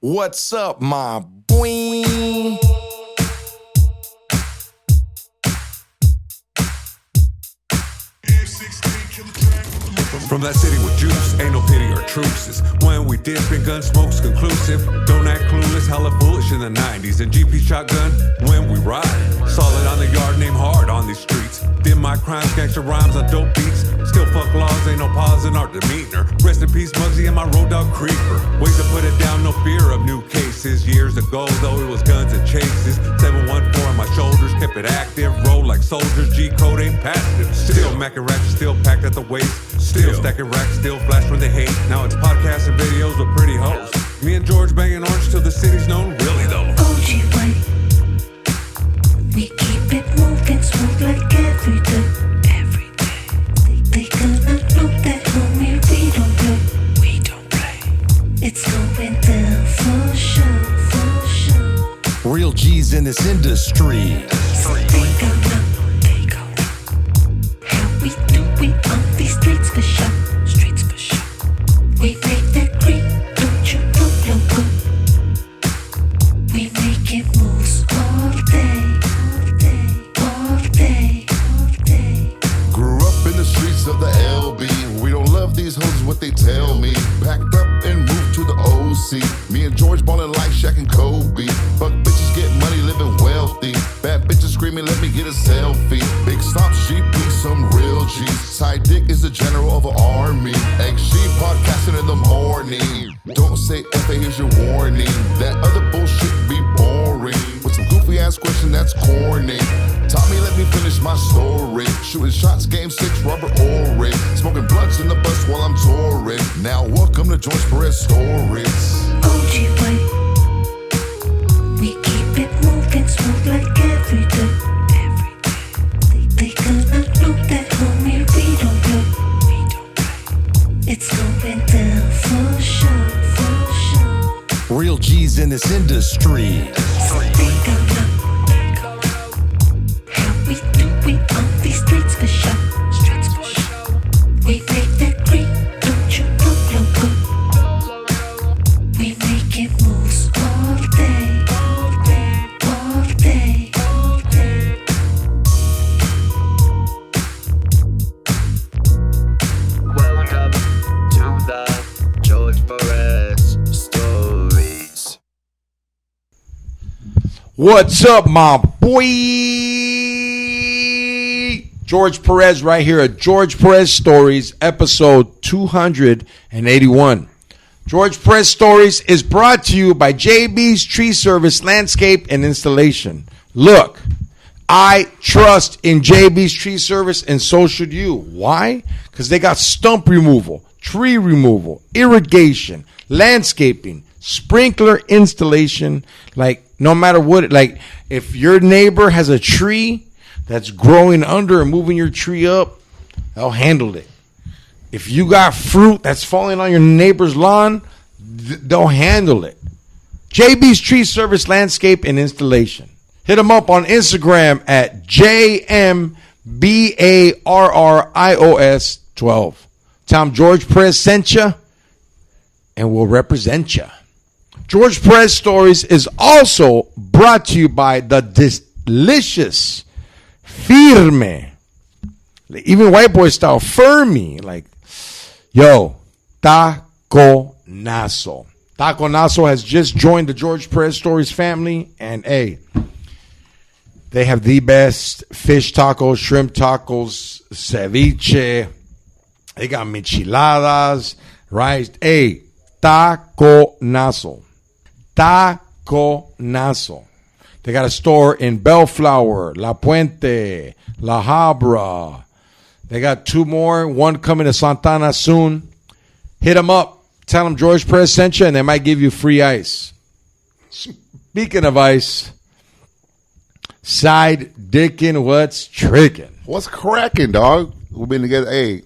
What's up, my boiii? From that city with juice, ain't no pity or truces. When we dip and gun smoke's conclusive. Don't act clueless, hella foolish in the 90s. And GP shotgun when we ride. Solid on the yard, name hard on these streets. Did my crimes, gangster rhymes on dope beats. Still fuck laws, ain't no pause in our demeanor. Rest in peace, Muggsy and my road dog creeper. Ways to put it down, no fear of new cases. Years ago, though, it was guns and chases. 714 on my shoulders, kept it active. Roll like soldiers, G-code ain't passive. Still macking ratchet, still packed at the waist. Still stacking racks, still flash when they hate. Now it's podcasts and videos with pretty hoes. Me and George banging orange till the city's known, really though. OG way. We keep it moving smooth like every day. Every day. They gonna know that homie, we don't play. It's going down for sure, for sure. Real G's in this industry. So they gon' know how we do it on these streets for sure. Streets for sure. We make that green, don't you know, loco? We making moves all day, all day, all day, all day. Grew up in the streets of the LB. We don't love these hoes, is what they tell me. Packed up and moved to the OC. Me and George ballin' like Shaq and Kobe. Fuck bitches, get money, living wealthy. Bad bitches screaming, let me get a selfie. Big stop, GP, some real G's. SideDick is the general of an army. XG podcasting in the morning. Don't say F, here's your warning. That other bullshit be boring. With some goofy ass question that's corny. Tommy, let me finish my story. Shooting shots, game 6, rubber orange. Smoking blunts in the bus while I'm touring. Now welcome to George Perez Stories. OG way. We keep it moving smooth like every day. Every day. They gonna know that homie, we don't play. It's going down for sure, for sure. Real G's in this industry. So they gon' know how we do it on these streets for sure. Streets for sure. We make that green, don't you know, loco? We making moves all day, all day, all day, all day. Welcome to the George Perez Stories. What's up, my boy? George Perez right here at George Perez Stories, episode 281. George Perez Stories is brought to you by JB's Tree Service Landscape and Installation. Look, I trust in JB's Tree Service, and so should you. Why? Because they got stump removal, tree removal, irrigation, landscaping, sprinkler installation. Like, no matter what, like, if your neighbor has a tree that's growing under and moving your tree up, they'll handle it. If you got fruit that's falling on your neighbor's lawn, they'll handle it. JB's Tree Service Landscape and Installation. Hit them up on Instagram at JMBARRIOS12. Tell them George Perez sent you, and we'll represent you. George Perez Stories is also brought to you by the delicious Firme. Even white boy style, Fermi. Like, yo, Taconazo. Taconazo has just joined the George Perez Stories family, and hey, they have the best fish tacos, shrimp tacos, ceviche. They got micheladas, rice. Hey, Taconazo. Taconazo. They got a store in Bellflower, La Puente, La Habra. They got two more, one coming to Santana soon. Hit them up. Tell them George Perez sent you, and they might give you free ice. Speaking of ice, SideDickin' what's trickin'? What's cracking, dog? We've been together. Hey,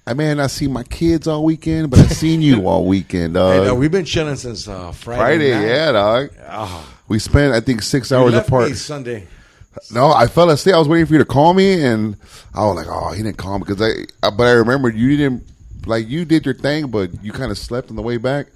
I may not see my kids all weekend, but I've seen you all weekend, dog. Hey, we've been chilling since Friday night. Yeah, dog. Oh, We spent, I think, 6 hours left apart. me Sunday. No, I fell asleep. I was waiting for you to call me, and I was like, "Oh, he didn't call me," but I remembered you didn't Like, you did your thing, but you kind of slept on the way back.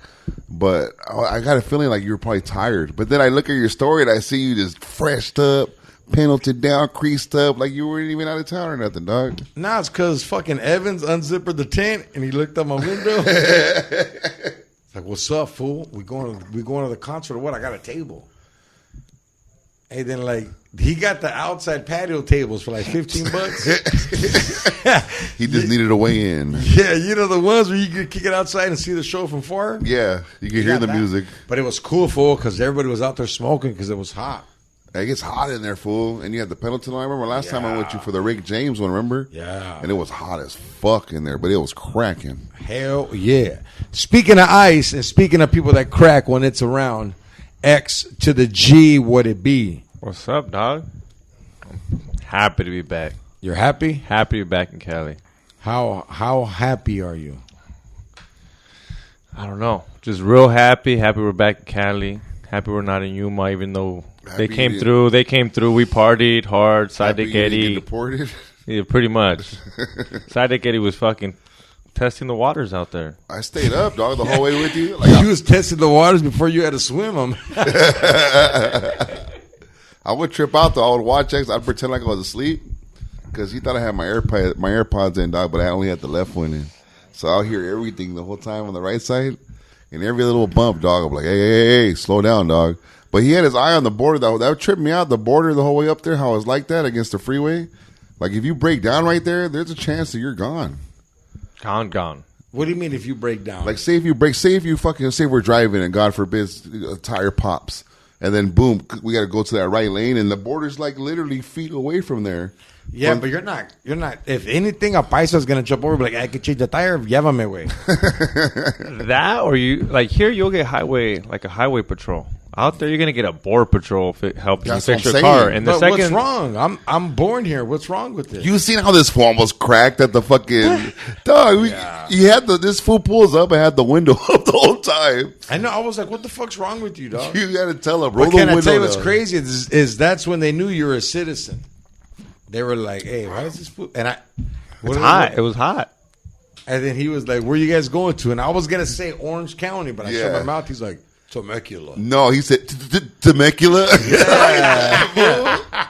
But I got a feeling like you were probably tired. But then I look at your story and I see you just freshed up, penalty down, creased up, like you weren't even out of town or nothing, dog. Nah, it's because fucking Evans unzippered the tent and he looked out my window. It's like, what's up, fool? We going to the concert or what? I got a table. And then, like, he got the outside patio tables for like $15. He just needed a way in. Yeah, you know the ones where you could kick it outside and see the show from far? Yeah, you could hear the music. But it was cool, fool, because everybody was out there smoking because it was hot. It gets hot in there, fool. And you had the penalty line. I remember last time I went with you for the Rick James one, remember? Yeah. And it was hot as fuck in there, but it was cracking. Hell yeah. Speaking of ice and speaking of people that crack when it's around, X to the G, would it be? What's up, dog? Happy to be back. You're happy? Happy to be back in Cali. How happy are you? I don't know. Just real happy. Happy we're back in Cali. Happy we're not in Yuma, even though they came through. We partied hard. SideDick Eddie. Deported? Yeah, pretty much. SideDick Eddie was fucking testing the waters out there. I stayed up, dog, the whole way with you. Like, You was testing the waters before you had to swim them. I would trip out though. I would watch X. I'd pretend like I was asleep because he thought I had my AirPods in, dog, but I only had the left one in. So I'll hear everything the whole time on the right side, and every little bump, dog. I'm like, hey, slow down, dog. But he had his eye on the border. That would trip me out. The border the whole way up there, how it's like that against the freeway. Like if you break down right there, there's a chance that you're gone. Gone. What do you mean if you break down? Like say if we're driving and God forbid a tire pops. And then, boom, we got to go to that right lane, and the border's like literally feet away from there. Yeah, but you're not. If anything, a paisa's going to jump over, like, I could change the tire, llévame, güey. That, or you, like, here you'll get a highway patrol. Out there, you're going to get a border patrol helping you That's fix what your I'm car. saying. And the But second, what's wrong? I'm born here. What's wrong with this? You seen how this fool almost cracked at the fucking dog? He had this fool pulls up and had the window up the whole time. I know. I was like, what the fuck's wrong with you, dog? You got to tell him, roll But the can window I tell you what's down. crazy is that's when they knew you were a citizen. They were like, hey, why is this fool? And it's hot. It was hot. And then he was like, where you guys going to? And I was going to say Orange County, but I shut my mouth. He's like, Temecula. No, he said Temecula. Yeah.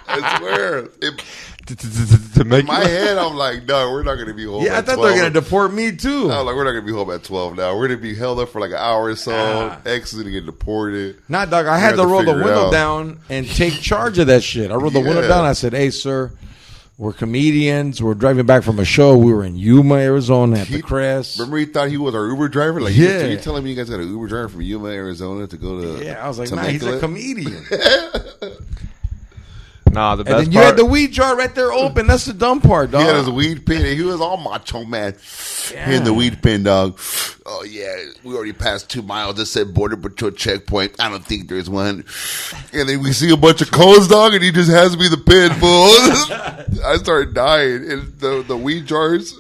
I swear. In my head, I'm like, no, we're not going to be home. Yeah, I at thought 12. they were going to deport me too. I was like, we're not going to be home at 12 now. We're going to be held up for like an hour or so. X is going to get deported. Nah, dog, I had to roll the window down and take charge of that shit. I rolled the window down. I said, hey, sir, we're comedians. We're driving back from a show. We were in Yuma, Arizona at the Crest. Remember he thought he was our Uber driver? Like, Yeah. you telling me you guys got an Uber driver from Yuma, Arizona to go to Yeah, I was like, Temecula? nah, he's a comedian. Nah, the And best then you part. had the weed jar right there open. That's the dumb part, dog. He had his weed pen, and he was all macho, man. In the weed pen, dog. Oh, yeah, we already passed 2 miles. It said Border Patrol checkpoint. I don't think there's one. And then we see a bunch of cones, dog, and he just hands me the pen, fool. I started dying. And the weed jars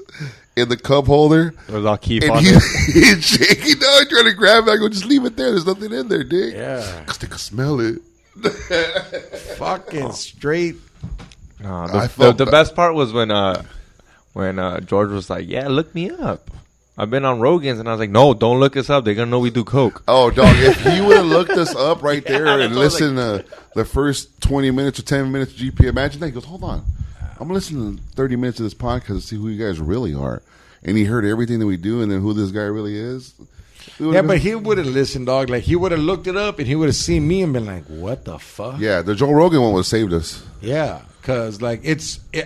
in the cup holder. It was all keep And on he's it. shaking, dog, trying to grab it. I go, just leave it there. There's nothing in there, dick. Yeah. Because they can smell it. Fucking straight. Nah, I the felt bad. best part was when George was like, yeah, look me up. I've been on Rogan's, and I was like, no, don't look us up. They're going to know we do coke. Oh, dog, if he would have looked us up right there Yeah, and that's what I listened to the first 20 minutes or 10 minutes of GP, imagine that. He goes, hold on. I'm going to listen to 30 minutes of this podcast to see who you guys really are. And he heard everything that we do and then who this guy really is. Yeah, but he would have listened, dog. Like, he would have looked it up and he would have seen me and been like, what the fuck? Yeah, the Joe Rogan one would have saved us. Yeah, because, like,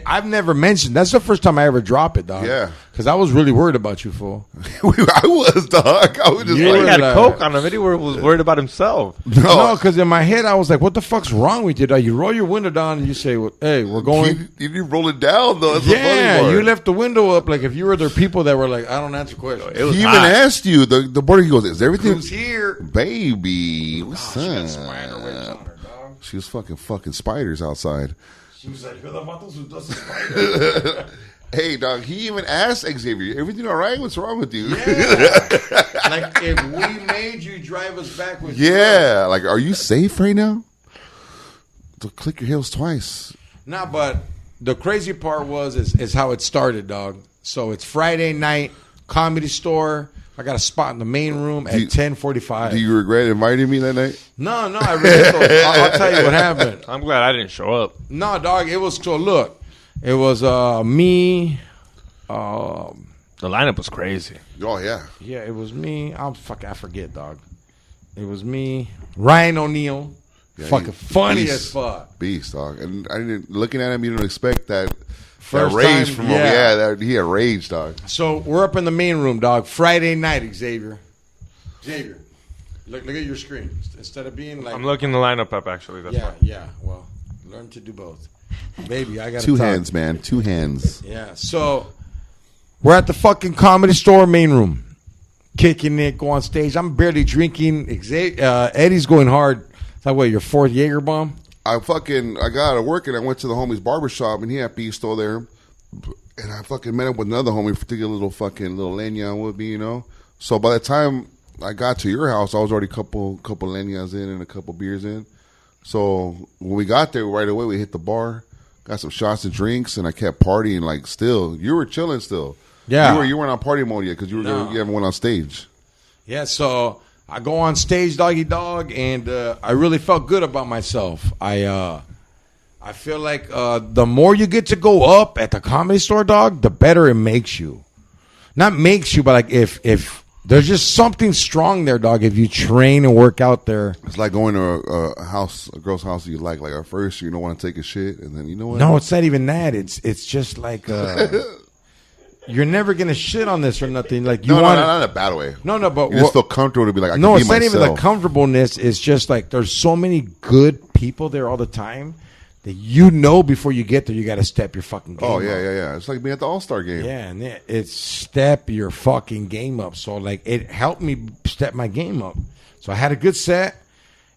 I've never mentioned. That's the first time I ever drop it, dog. Yeah. Because I was really worried about you, fool. I was, dog. I was just He were had like- coke on him. Eddie was worried about himself. No, because in my head, I was like, what the fuck's wrong with you, dog? You roll your window down and you say, well, hey, we're going. You didn't roll it down, though. That's the funny Yeah, part. you left the window up. Like, if you were there people that were like, I don't answer questions. It was He even hot. asked you, the border, he goes, is everything... Who's here? Baby, what's up? Spider webs on her, dog. She was fucking spiders outside. She was like, who the vatos who does the spider? Hey, dog, he even asked Xavier, everything all right? What's wrong with you? Like, if we made you drive us back with Yeah, like, are you safe right now? So click your heels twice. Nah, but the crazy part is how it started, dog. So it's Friday night. Comedy Store. I got a spot in the main room at 10:45. Do you regret inviting me that night? No, I really don't. I'll tell you what happened. I'm glad I didn't show up. No, dog, it was so look. It was me. The lineup was crazy. Oh yeah. Yeah, it was me. I forget, dog. It was me, Ryan O'Neal. Yeah, Fucking funny beast. as fuck. Beast, dog. And I didn't looking at him, you didn't expect that First rage time, from him. yeah. Yeah, that he had rage, dog. So we're up in the main room, dog. Friday night, Xavier. Look at your screen. Instead of being like I'm looking the lineup up, actually. That's why. yeah. Well, learn to do both. Baby, I got Two hands, man. 2 hands. Yeah. So we're at the fucking Comedy Store main room, kicking it, go on stage. I'm barely drinking. Eddie's going hard. It's like, what, your fourth Jaeger bomb? I got out of work and I went to the homie's barbershop and he had Pisto there. And I fucking met up with another homie to get a little leña with me, you know. So by the time I got to your house, I was already a couple leñas in and a couple beers in. So when we got there, right away we hit the bar, got some shots and drinks, and I kept partying. Like still, you were chilling still. Yeah, you weren't on party mode yet because you haven't went on stage. Yeah, so I go on stage, doggy dog, and I really felt good about myself. I feel like the more you get to go up at the Comedy Store, dog, the better it makes you. Not makes you, but like if there's just something strong there, dog. If you train and work out there, It's like going to a girl's house you like at first you don't want to take a shit, and then you know what? no, it's not even that. It's just like you're never gonna shit on this or nothing. Like you want not in a bad way. No, but You just feel comfortable to be like, I no, can be it's not even the myself. comfortableness. It's just like there's so many good people there all the time that you know before you get there, you got to step your fucking game Oh up. yeah. It's like being at the All-Star game. Yeah, and it's step your fucking game up. So like it helped me step my game up. So I had a good set,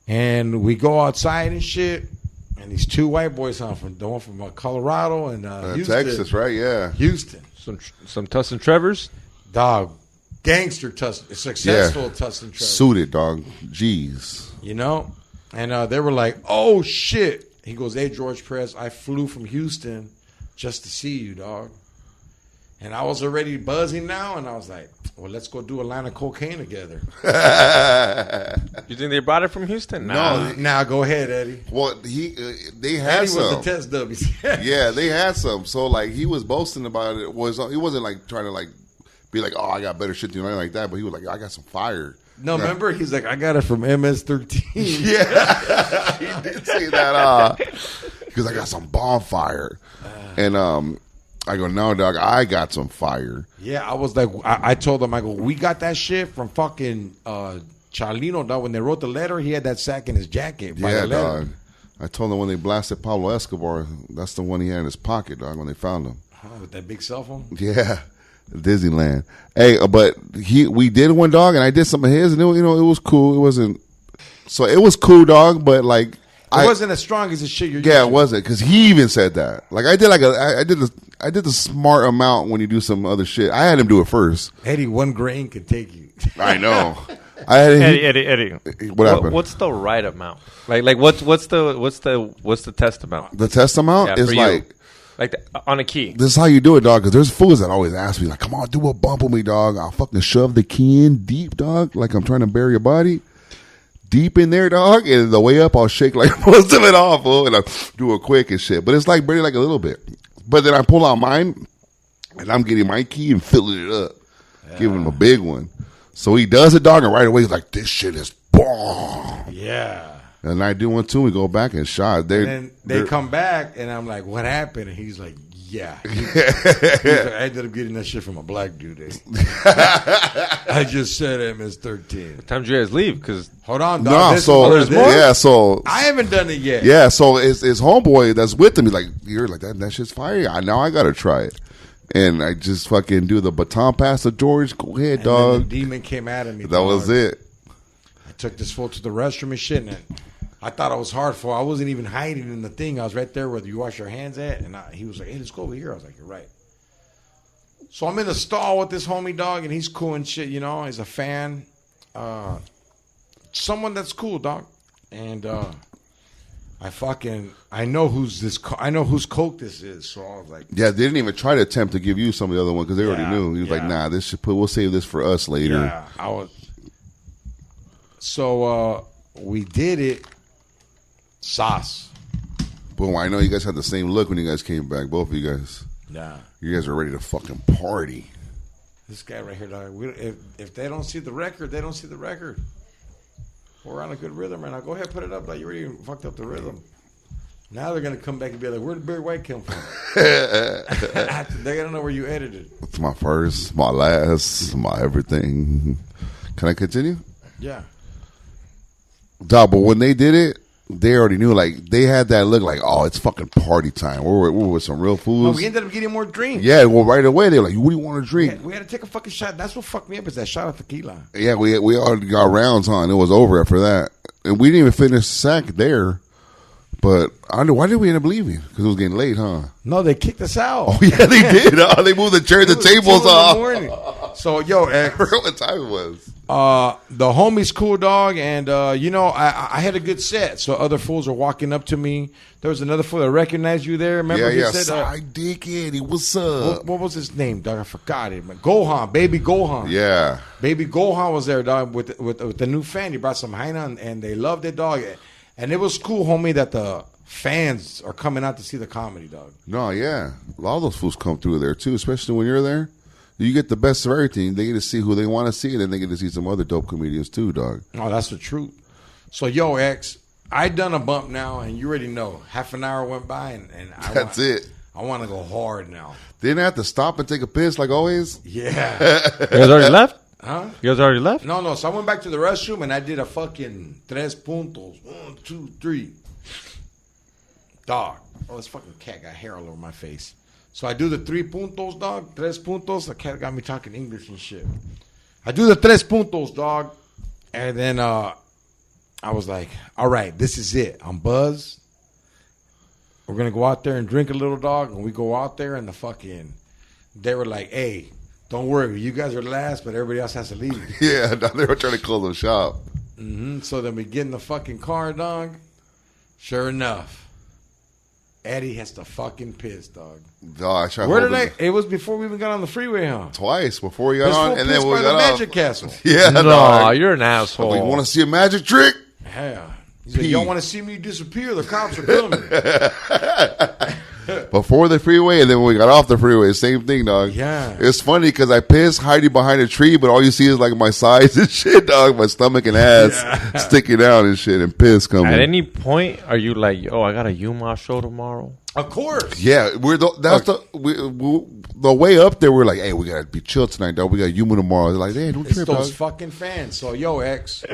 and we go outside and shit. And these two white boys from Colorado and Houston. Texas, right? Yeah. Houston, Some Tussin Trevors. dog, gangster Tussin, successful Tussin Trevor. Suited, dog. Jeez. You know? And they were like, oh, shit. He goes, hey, George Perez, I flew from Houston just to see you, dog. And I was already buzzing now, and I was like, well, let's go do a line of cocaine together. You think they brought it from Houston? No. Now, go ahead, Eddie. Well, they had Eddie some. was the test dubbies. Yeah, they had some. So like he was boasting about it. He wasn't like trying to like be like, oh, I got better shit than you, like that. But he was like, I got some fire. No, remember? He's like, I got it from MS-13. Yeah, he did say that. Because I got some bonfire, and I go, no, dog, I got some fire. Yeah, I was like, I told him, I go, we got that shit from fucking Charlino, dog. When they wrote the letter, he had that sack in his jacket. By Yeah, the letter. dog. I told him when they blasted Pablo Escobar, that's the one he had in his pocket, dog, when they found him. With that big cell phone? Yeah, Disneyland. Hey, but we did one, dog, and I did some of his, and it was cool. It wasn't, so it was cool, dog, but like It wasn't as strong as the shit you're yeah, used it to. wasn't, because he even said that. Like I did I did the smart amount when you do some other shit. I had him do it first. Eddie, 1 grain could take you. I know. I had him, Eddie. What happened? What's the right amount? Like what's the test amount? The test amount Yeah, is for you. like on a key. this is how you do it, dog. Because there's fools that always ask me, like, "Come on, do a bump with me, dog." I'll fucking shove the key in deep, dog, like I'm trying to bury your body deep in there, dog. And the way up, I'll shake like most of it off, fool, and I do it quick and shit. But it's like barely like a little bit. But then I pull out mine, and I'm getting my key and filling it up, giving him a big one. So he does it, dog, and right away he's like, "This shit is bomb." Yeah. And I do one too. We go back and shot. And then they come back, and I'm like, what happened? And he's like, yeah. He's like, I ended up getting that shit from a black dude. I just said MS-13. What time did you guys leave? Because Hold on, No, dog. so I haven't done it yet. yeah, so his homeboy that's with him, he's like, you're like that shit's fire. Now I gotta try it. And I just fucking do the baton pass to George. Go ahead, And then dog. the demon came at me. That was it. I took this fool to the restroom and shit, and I thought it was hard for. I wasn't even hiding in the thing. I was right there where you wash your hands at, and he was like, "Hey, let's go over here." I was like, "You're right." So I'm in the stall with this homie dog, and he's cool and shit. You know, he's a fan, someone that's cool, dog. And I know whose coke this is. So I was like, Yeah, they didn't even try to attempt to give you some of the other one because they already Yeah, knew. He was like, yeah. nah, we'll save this for us later. yeah, I was. So we did it. Sauce. Boom, I know you guys had the same look when you guys came back, both of you guys. Yeah. You guys are ready to fucking party. This guy right here, dog. If they don't see the record, they don't see the record. We're on a good rhythm right now. Go ahead, put it up. Like you already fucked up the rhythm. Now they're gonna come back and be like, "Where did Barry White come from?" They gotta know where you edited. It's my first, my last, my everything. Can I continue? Yeah. Dog, but when they did it, they already knew. Like they had that look, like, oh, it's fucking party time. We're with some real But fools. we ended up getting more drinks. Yeah, well, right away they were like, "What do you want to drink?" We had to take a fucking shot. That's what fucked me up is that shot of tequila. Yeah, we already got rounds on. It was over after that, and we didn't even finish the sack there. But I don't know, why did we end up leaving? Because it was getting late, huh? No, they kicked us out. Oh yeah, they did. They moved the chairs, the tables off. So yo, I forgot what time it was. the homie's cool, dog, and I had a good set. So other fools are walking up to me. There was another fool that recognized you there. Remember? Yeah, He said, SideDick XG, what's up? what was his name, dog? I forgot it. Man. Gohan, baby Gohan. Yeah, Baby Gohan was there, dog, with the new fan. He brought some Hainan, and they loved it, dog. And it was cool, homie, that the fans are coming out to see the comedy, dog. no, yeah, a lot of those fools come through there too, especially when you're there. You get the best of everything. They get to see who they want to see, and then they get to see some other dope comedians too, dog. Oh, that's the truth. So, yo, X, I done a bump now, and you already know. Half an hour went by, and That's it. I want to go hard now. Didn't have to stop and take a piss like always. Yeah. You guys already left? Huh? You guys already left? No. So I went back to the restroom, and I did a fucking tres puntos. 1, 2, 3. Dog. Oh, this fucking cat got hair all over my face. So I do the 3 puntos, dog. Tres puntos. The cat got me talking English and shit. I do the tres puntos, dog. And then I was like, all right, this is it. I'm buzzed. We're going to go out there and drink a little, dog. And we go out there, and they were like, hey, don't worry. You guys are last, but everybody else has to leave. Yeah, they were trying to close the shop. So then we get in the fucking car, dog. Sure enough, Eddie has to fucking piss, dog. Dog, I tried Where did holding It was before we even got on the freeway, huh? twice before we got This on, fool and then pissed when we by the got Magic off. Castle. Yeah, No, dog. you're an asshole. You want to see a magic trick? Yeah. He said, y'all want to see me disappear? The cops are coming. Before the freeway, and then when we got off the freeway, same thing, dog. Yeah. It's funny because I pissed hiding behind a tree, but all you see is like my sides and shit, dog. My stomach and ass sticking out and shit, and piss coming. At any point, are you like, yo, I got a Yuma show tomorrow? Of course. Yeah, the way up there. We're like, hey, we gotta be chill tonight, dog. We got Yuma tomorrow. They're like, hey, don't It's trip, those dog. fucking fans. So, yo, X,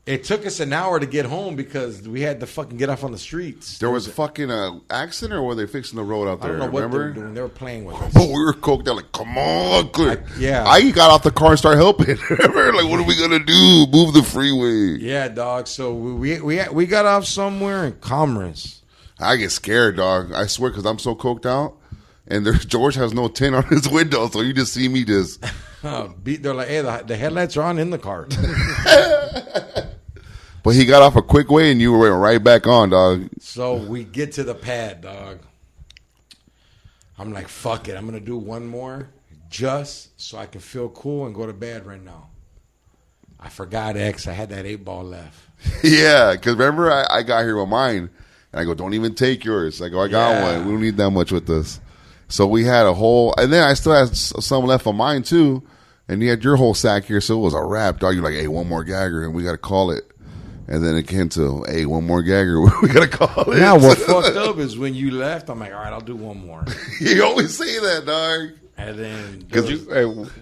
it took us an hour to get home because we had to fucking get off on the streets. There was a fucking accident, or were they fixing the road out I there? don't know what they remember? were doing. They were playing with us. But we were coked out, like, come on, quick. Yeah. I got off the car and started helping. Remember? Like, what are we going to do? Move the freeway. Yeah, dog. So we got off somewhere in Commerce. I get scared, dog. I swear, because I'm so coked out. And George has no tint on his window, so you just see me just. They're like, hey, the headlights are on in the car. But he got off a quick way, and you were right back on, dog. So we get to the pad, dog. I'm like, fuck it. I'm going to do one more just so I can feel cool and go to bed right now. I forgot, X. I had that 8-ball left. Yeah, because remember, I got here with mine. And I go, don't even take yours. I go, I got Yeah. one. We don't need that much with us. So we had a whole, and then I still had some left of mine too. And you had your whole sack here, so it was a wrap, dog. You're like, hey, one more gagger, and we got to call it. And then it came to, hey, one more gagger, we got to call it. Now, what fucked up is when you left, I'm like, all right, I'll do one more. You always say that, dog. And then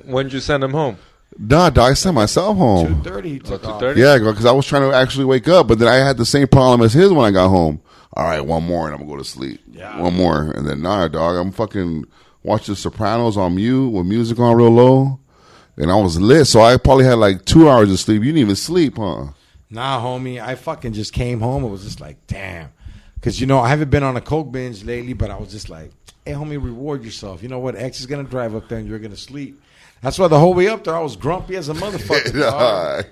When did you send him home? Nah, dog, I sent myself home. 2:30, he took off. 2:30? Yeah, because I was trying to actually wake up, but then I had the same problem as his when I got home. All right, one more, and I'm going to go to sleep. Yeah. One more. And then, nah, dog, I'm fucking watching The Sopranos on mute with music on real low. And I was lit, so I probably had like 2 hours of sleep. You didn't even sleep, huh? Nah, homie, I fucking just came home. It was just like, damn. Because, I haven't been on a coke binge lately, but I was just like, hey, homie, reward yourself. You know what? X is going to drive up there and you're going to sleep. That's why the whole way up there I was grumpy as a motherfucker. dog.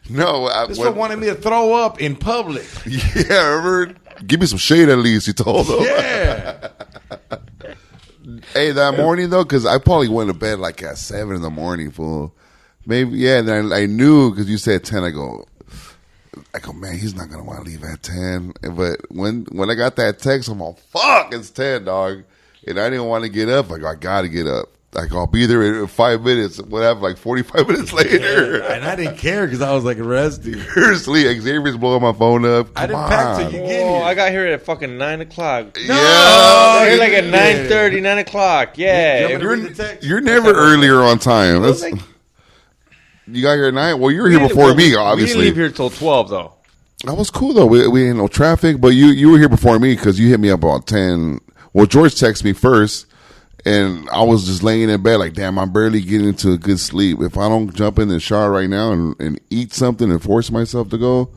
No, This one wanted me to throw up in public. Yeah, remember? Give me some shade at least, you told him. Yeah. Hey, that morning, though, because I probably went to bed like at 7 in the morning, fool. Maybe, yeah, and then I knew because you said 10, I go, man, he's not going to want to leave at 10. But when I got that text, I'm all, fuck, it's 10, dog. And I didn't want to get up. I go, I got to get up. Like, I'll be there in 5 minutes. Whatever, like 45 minutes later. Yeah, and I didn't care because I was like resting. Seriously, Xavier's blowing my phone up. I didn't Come pack till on. you get here. I got here at fucking 9 o'clock. Yeah. I got here like at 9:30, 9 o'clock. Yeah. You want me to read the text? You're never earlier on time. That's, you got here at 9? Well, you were here before me, We obviously. didn't leave here till 12, though. That was cool, though. We ain't no traffic, but you were here before me because you hit me up about 10. Well, George texted me first, and I was just laying in bed like, damn, I'm barely getting into a good sleep. If I don't jump in the shower right now and eat something and force myself to go,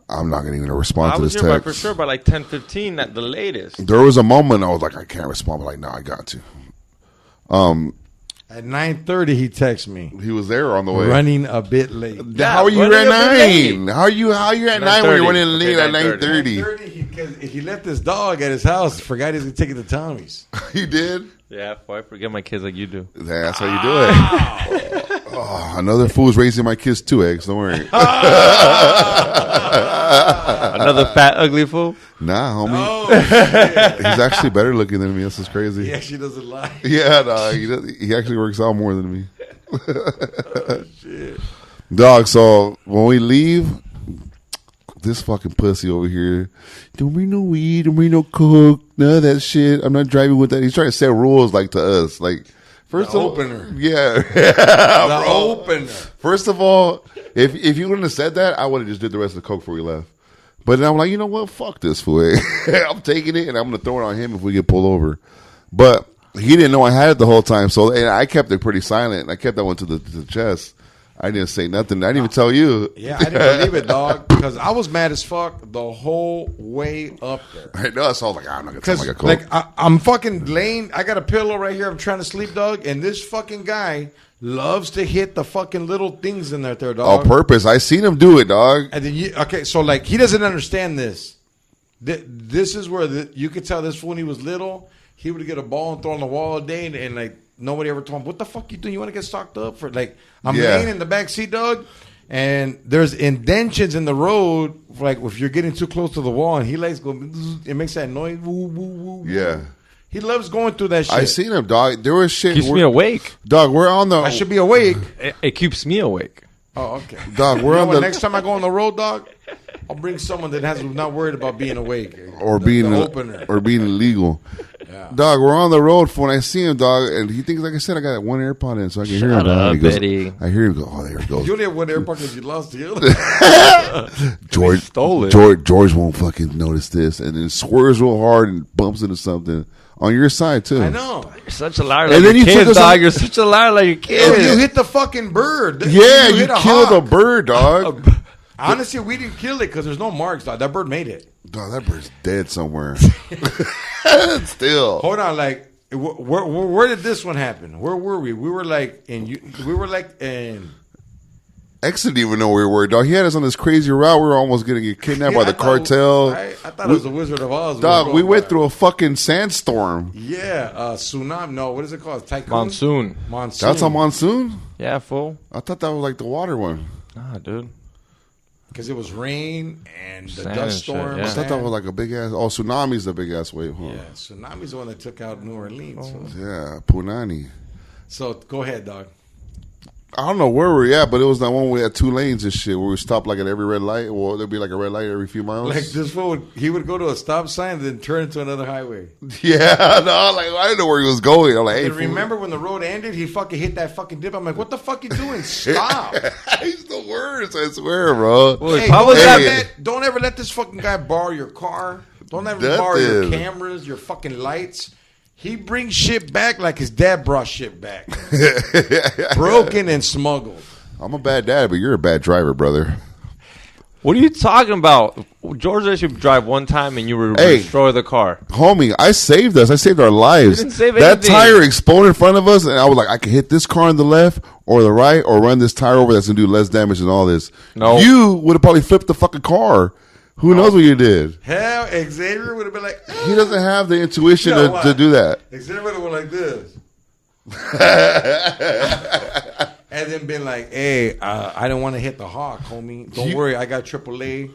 I'm not going to even respond I to was this here by, text. for sure by like 10:15 at the latest. There was a moment I was like, I can't respond, but like, no, I got to. At 9:30, he texted me. He was there on the way. Running a bit late. How are you running at a bit 9? How are you at 9 when you're running late at 9:30? 9:30? Because he left his dog at his house. Forgot he was going to take it to Tommy's. He did? Yeah, I forget my kids like you do. That's how you do it. Oh, another fool's raising my kids too, X. Don't worry. Another fat, ugly fool? Nah, homie. Oh, shit. He's actually better looking than me. This is crazy. He actually doesn't lie. Yeah, dog. He actually works out more than me. Shit. Dog, so when we leave, this fucking pussy over here, don't bring no weed, don't bring no coke, none of that shit. I'm not driving with that. He's trying to set rules like to us. Like, first The of all, opener. yeah. The opener. First of all, if you wouldn't have said that, I would have just did the rest of the coke before we left. But then I'm like, you know what? Fuck this fool. I'm taking it and I'm going to throw it on him if we get pulled over. But he didn't know I had it the whole time. So and I kept it pretty silent. I kept that one to the chest. I didn't say nothing. I didn't even tell you. Yeah, I didn't believe it, dog, because I was mad as fuck the whole way up there. I know. So I was like, I'm not going to tell him I got coke. Like, I'm fucking laying. I got a pillow right here. I'm trying to sleep, dog, and this fucking guy loves to hit the fucking little things in there, dog. On purpose. I seen him do it, dog. And then so like he doesn't understand this. This is where you could tell this fool when he was little, he would get a ball and throw on the wall all day, and like nobody ever told him, "What the fuck you doing? You want to get stocked up for?" Like I'm laying in the back seat, dog, and there's indentions in the road. Like if you're getting too close to the wall, and he likes going, it makes that noise. Woo, woo, woo, Yeah. He loves going through that shit. I seen him, dog. There was shit. Keeps me awake. Dog, we're on the. I should be awake. It keeps me awake. Oh, okay. Dog, we're You know on what, the. next time I go on the road, dog, I'll bring someone that has not worried about being awake or The being opener. or being illegal. Yeah. Dog, we're on the road when I see him, dog, and he thinks, like I said, I got one AirPod in, so I can hear him. Dog. up, He goes, Betty. I hear him go, oh, there it goes. You only have one airport because you lost the other. George stole it. George won't fucking notice this, and then swerves real hard and bumps into something on your side too. I know. You're such a liar And like then your you took kids, us dog. on- You're such a liar like your If kids. you hit the fucking bird. Yeah, you hit killed a hawk. bird, dog. Honestly, we didn't kill it because there's no marks, dog. That bird made it. Dog, that bird's dead somewhere. Still. Hold on, like, where did this one happen? Where were we? We were like in. X didn't even know where we were, dog. He had us on this crazy route. We were almost going to get kidnapped by the I thought- cartel. I thought it was the Wizard of Oz. Dog, we went through a fucking sandstorm. Yeah, tsunami. No, what is it called? Tycoon? Monsoon. Monsoon. That's a monsoon? Yeah, fool. I thought that was like the water one. Nah, dude. Because it was rain and the Sand dust and shit, storm. yeah. I thought that was like a big ass. Oh, tsunami's the big ass wave, huh? Yeah, tsunami's the one that took out New Orleans. Yeah, Punani. So go ahead, dog. I don't know where we're at, but it was that one we had 2 lanes and shit where we stopped like at every red light. Well, there'd be like a red light every few miles. Like this fool, he would go to a stop sign and then turn into another highway. Yeah, no, like I didn't know where he was going. I'm like, hey, And remember when the road ended, he fucking hit that fucking dip. I'm like, what the fuck you doing? Stop. he's the worst, I swear, bro. Well, Hey, probably don't ever let this fucking guy borrow your car. Don't ever That borrow your is. cameras, your fucking lights. He brings shit back like his dad brought shit back. Broken and smuggled. I'm a bad dad, but you're a bad driver, brother. What are you talking about? George let you drive one time and you were Hey. destroy the car. Homie, I saved us. I saved our lives. You didn't save that anything. tire exploded in front of us, and I was like, I can hit this car on the left or the right, or run this tire over that's gonna do less damage than all this. No. You would have probably flipped the fucking car. Who knows what you did? Hell, Xavier would have been like, He doesn't have the intuition You know to do that. Xavier would have went like this. And then been like, hey, I don't want to hit the hawk, homie. Don't worry, I got AAA.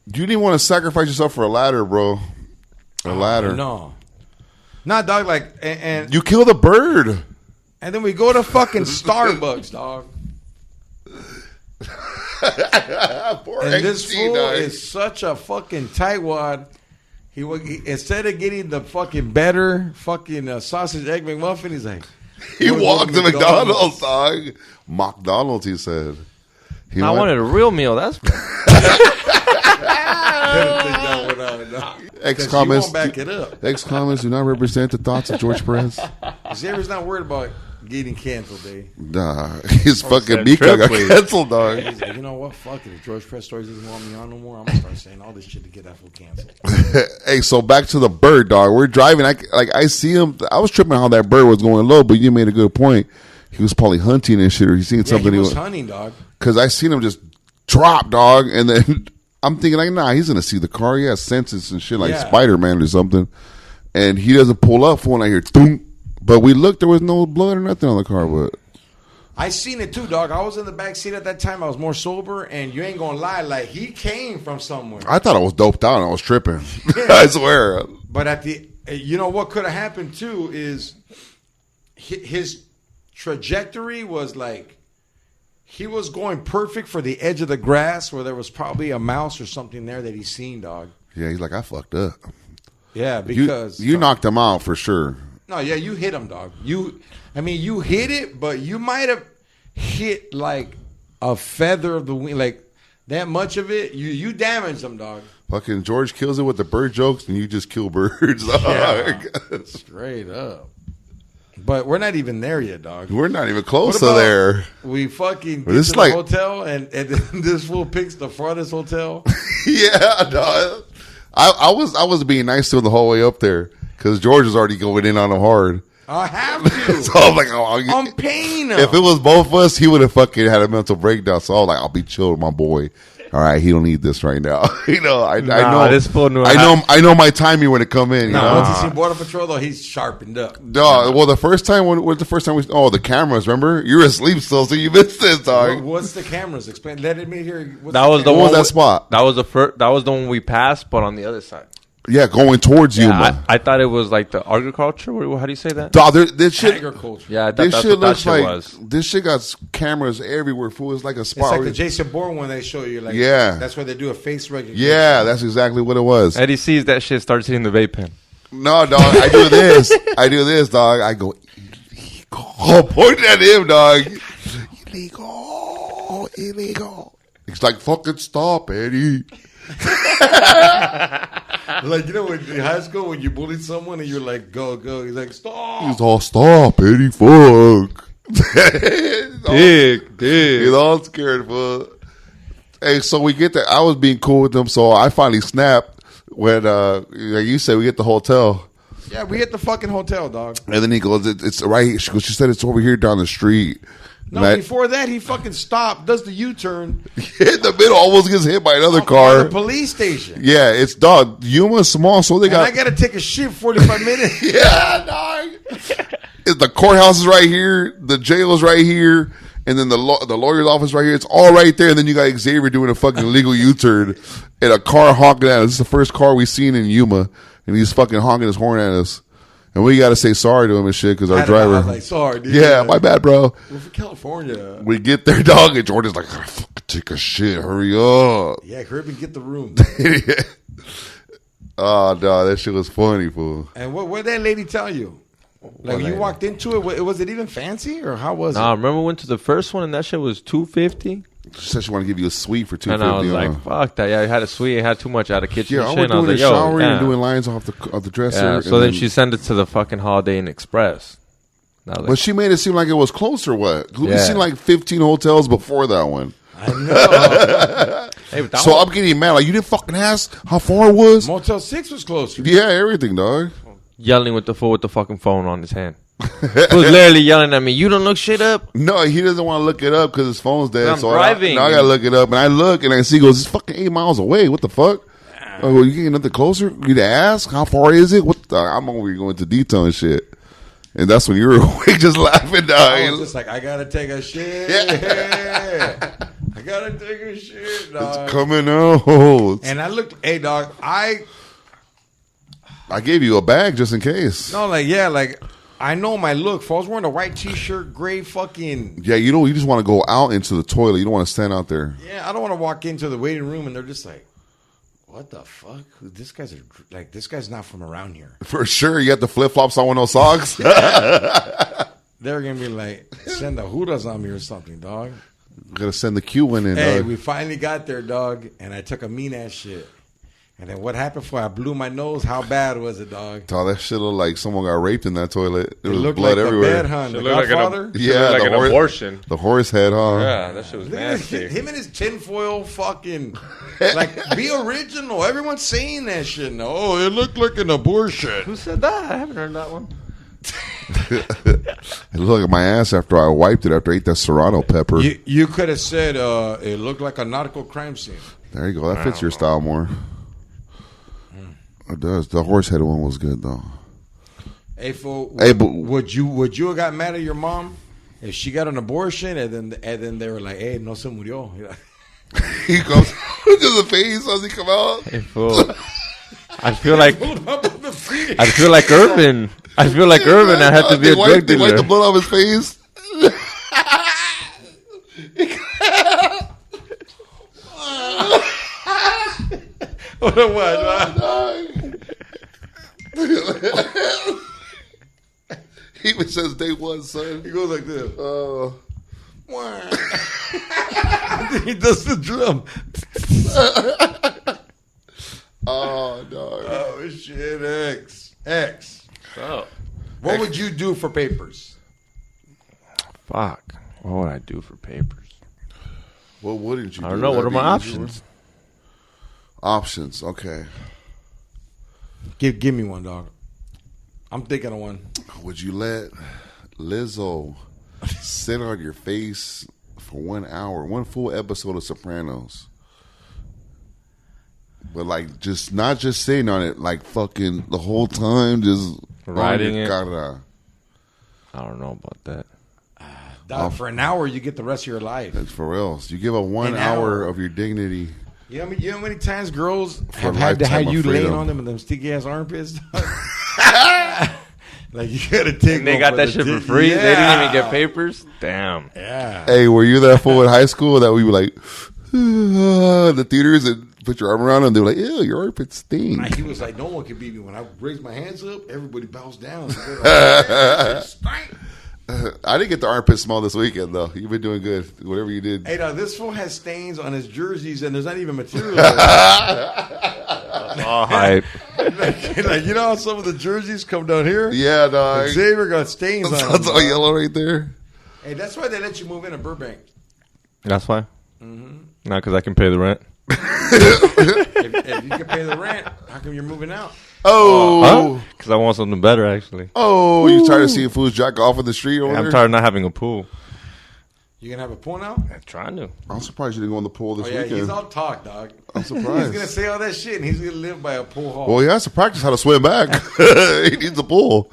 You didn't want to sacrifice yourself for a ladder, bro. A ladder. No. Not, dog, like, and You kill the bird. then we go to fucking Starbucks, dog. Poor And this XG, fool dog. is such a fucking tightwad. He instead of getting the fucking better fucking sausage egg McMuffin, he's like, He "Wanna go walked to McDonald's, dog. McDonald's, he said. He I went- wanted a real meal. That's X You comments. won't back it up. X comments do not represent the thoughts of George Perez. Xavier's not worried about getting canceled, eh? Nah, his fucking said Mika got triply. canceled, dog. He's like, you know what? Fuck it. If George Press Stories doesn't want me on no more, I'm gonna start saying all this shit to get that fool canceled. Hey, so back to the bird, dog. We're driving. I see him. I was tripping how that bird was going low, but you made a good point. He was probably hunting and shit, or he's seen Yeah, something. he was hunting, dog. Because I seen him just drop, dog, and then I'm thinking like, nah, he's gonna see the car. He has senses and shit, like Yeah. Spider-Man or something. And he doesn't pull up for when I hear thunk. But we looked, there was no blood or nothing on the car. But I seen it too, dog. I was in the back seat at that time. I was more sober, and you ain't gonna lie, like he came from somewhere. I thought I was doped out and I was tripping. I swear. But at the, you know what could have happened too is his trajectory was like he was going perfect for the edge of the grass where there was probably a mouse or something there that he seen, dog. Yeah, he's like, I fucked up. Yeah, because you knocked him out for sure. No, yeah, you hit him, dog. You hit it, but you might have hit like a feather of the wing, like that much of it. You damaged him, dog. Fucking George kills it with the bird jokes, and you just kill birds, dog. Yeah. Straight up. But we're not even there yet, dog. We're not even close What to about there. We fucking But get this to is like- the hotel, and this fool picks the farthest hotel. Yeah, dog. I was being nice to him the whole way up there because George was already going in on him hard. I have to. So I'm like, I'm paying him. if it was both of us, he would have fucking had a mental breakdown. So I was like, I'll be chill with my boy. All right, he don't need this right now. I know. this fool knew I know my timing when it come in. You know? Once he seen Border Patrol, though, he's sharpened up. No, well, the first time was the first time the cameras. Remember, you were asleep still, so you missed this, dog. What's the cameras? Explain. Let me hear. That was the What one. was that spot? That was the first. That was the one we passed, but on the other side. Yeah, going towards you, Yeah, man. I thought it was like the agriculture. How do you say that? Dog, this shit. Agriculture. Yeah, I thought This that's shit what that looks shit like was. this shit got cameras everywhere. Fool, it's like a It's spot. like where- the Jason Bourne one they show you. Like, Yeah. That's where they do a face recognition. yeah, that's exactly what it was. Eddie sees that shit, starts hitting the vape pen. No, dog, I do this. I do this, dog. I go illegal. Point at him, dog. Illegal. He's like, fucking stop, Eddie. Like, you know, in high school when you bullied someone and you're like, go. He's like, stop. He's all, stop, Eddie. Fuck. Dick. He's all scared, fool. Hey, so we get that. I was being cool with them, so I finally snapped when, like you said, we get the hotel. Yeah, we hit the fucking hotel, dog. And then he goes, it's right here. She goes, she said it's over here down the street. No, And I- before that, he fucking stopped, does the U-turn. in the middle, almost gets hit by another By car. the police station. Yeah, it's dog. Yuma's small, so they And got. I got to take a shit 45 minutes. Yeah, dog. The courthouse is right here. The jail is right here. And then the lawyer's office right here. It's all right there. And then you got Xavier doing a fucking illegal U-turn. And a car honking at us. This is the first car we've seen in Yuma. And he's fucking honking his horn at us. And we got to say sorry to him and shit because our I driver. was like, sorry, dude. Yeah, my bad, bro. We're from California. We get there, dog. And Jordan's like, "I fucking take a shit. Hurry up. Yeah, hurry up and get the room. Oh, dog. That shit was funny, fool. And what did that lady tell you? Like, when you walked into it, was it even fancy or how was Nah, it? remember we went to the first one and that shit was $250, She said she wanted to give you a suite for and I was $250. like, "Fuck that!" Yeah, I had a suite, it had too much out of kitchen Yeah, and we're shit. And I was doing like, a "Yo, showering and damn." doing lines off the dresser. Yeah, so and then she sent it to the fucking Holiday Inn Express. And I was But like, she made it seem like it was close or what? We've Yeah. seen like 15 hotels before that one. I know. Hey, but that So one- I'm getting mad. Like, you didn't fucking ask how far it was? Motel 6 was closer. Yeah, everything, dog. yelling with the fool with the fucking phone on his hand. He was literally yelling at me. You don't look shit up. No, he doesn't want to look it up because his phone's dead. I'm so driving. now I gotta look it up, and I look and I see, he goes, it's fucking 8 miles away. What the fuck? Oh, well, you getting nothing closer? You need to ask how far is it? What the, I'm over here going into detail and shit. And that's when you were awake, just laughing. I Dog. was just like, I gotta take a shit. I gotta take a shit, dog. It's coming out. And I looked, hey, dog, I gave you a bag just in case. no, like, yeah, like, I know my look. If I was wearing a white T-shirt, gray fucking, Yeah, you just want to go out into the toilet. You don't want to stand out there. yeah, I don't want to walk into the waiting room and they're just like, what the fuck? This guy's not from around here. For sure, you got the flip flops on with no socks. They're gonna be like, send the Hudas on me or something, dog. Gotta send the Q in. Hey, Dog. we finally got there, dog, and I took a mean ass shit. And then what happened before I blew my nose? How bad was it, dog? Dog, that shit looked like someone got raped in that toilet. There It was looked blood like everywhere. the bed, hun. The Shit looked like Godfather. Yeah, like the an horse- abortion. The horse head, huh? Yeah, that shit was Look at nasty. him and his tinfoil fucking, like, be original. Everyone's saying that shit now. Oh, it looked like an abortion. Who said that? I haven't heard that one. It looked like my ass after I wiped it after I ate that serrano pepper. You could have said it looked like a nautical crime scene. There you go. That fits your style more. It does. The horse head one was good though. Hey, fool, Hey, but- would you have got mad at your mom if she got an abortion and then they were like, hey, no se murió? He goes to the face as he come out. Hey, fool. I feel like Hold up on the feet. I feel like Urban. I feel like Urban. I had to be a drug They wiped the dealer. blood off his face. What a what? He even says day one, son. He goes like this. Uh, He does the drum. oh, dog. Oh shit, X. Oh, What would you do for papers? fuck. What would I do for papers? What wouldn't you do? I don't know. What are That'd my be easier. options? Options, okay. Give me one, dog. I'm thinking of one. Would you let Lizzo sit on your face for 1 hour, one full episode of Sopranos? But like, just not just sitting on it, like fucking the whole time, just Riding on your it. cara. I don't know about that. Dog, for an hour, you get the rest of your life. That's for reals. You give up 1 An hour hour. of your dignity. You know how many times girls a have had to lifetime have of you laying freedom. on them in them sticky ass armpits? Dog? Like, you gotta take And they one got for that the shit for dick. free. They didn't even Yeah. get papers. Damn. Yeah. Hey, were you that fool in high school that we were like, in the theaters and put your arm around them? They were like, ew, your armpits stink. Like, he was like, no one can beat me. When I raise my hands up, everybody bows down. So they're like, "Stank." I didn't get the armpit smell this weekend, though. You've been doing good. Whatever you did. Hey, dog, this fool has stains on his jerseys, and there's not even material. All hype. Like, you know how some of the jerseys come down here? Yeah, dog. Xavier got stains on That's them. all dog. yellow right there. Hey, that's why they let you move in Burbank. That's why. Not because I can pay the rent. If you can pay the rent, how come you're moving out? Oh. Because I want something better, actually. Oh, you tired of seeing fools jack off in the street over I'm there? tired of not having a pool. You gonna have a pool now? I'm trying to. I'm surprised you didn't go in the pool this Oh, yeah, weekend. he's all talk, dog. I'm He's surprised. gonna say all that shit, and he's gonna live by a pool hall. Well, he has to practice how to swim back. He needs a pool.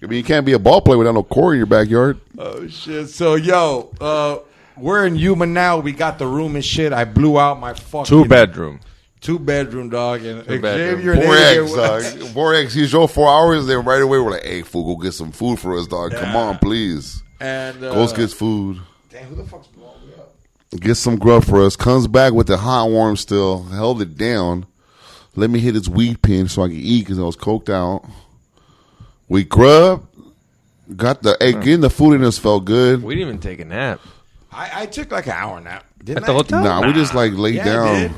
I mean, you can't be a ball player without no core in your backyard. Oh shit! So yo, we're in Yuma now. We got the room and shit. I blew out my fucking 2-bedroom. 2-bedroom, dog, and bedroom. Xavier and Borex, Xavier- dog. Borex, he drove 4 hours. Then right away, we're like, hey, fool, go get some food for us, dog. Come on, please. And Go get food. damn, who the fuck's blowing me up? Get some grub for us. Comes back with the hot worm still. Held it down. Let me hit his weed pen so I can eat because I was coked out. We grub. Got the egg in. The food in us felt good. We didn't even take a nap. I took like an hour nap. Didn't At the I? hotel? Nah, we just like laid Yeah, I down. did.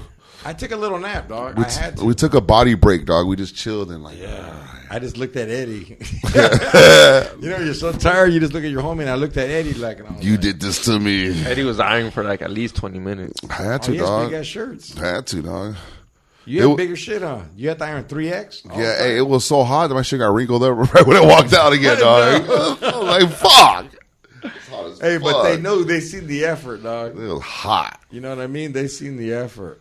I took a little nap, dog. I had to. We took a body break, dog. We just chilled and like. Yeah. I just looked at Eddie. You know, you're so tired. You just look at your homie, and I looked at Eddie like, and I was You like, did this to me. Eddie was ironing for like at least 20 minutes. I had Oh, to, he has dog. big ass shirts. I had to, dog. You had bigger shit on. You had to iron 3X. Yeah, hey, it was so hot that my shit got wrinkled up right when I walked out again, dog. I was like, fuck. It's hot as Hey, but fuck. they know they seen the effort, dog. It was hot. You know what I mean? They seen the effort.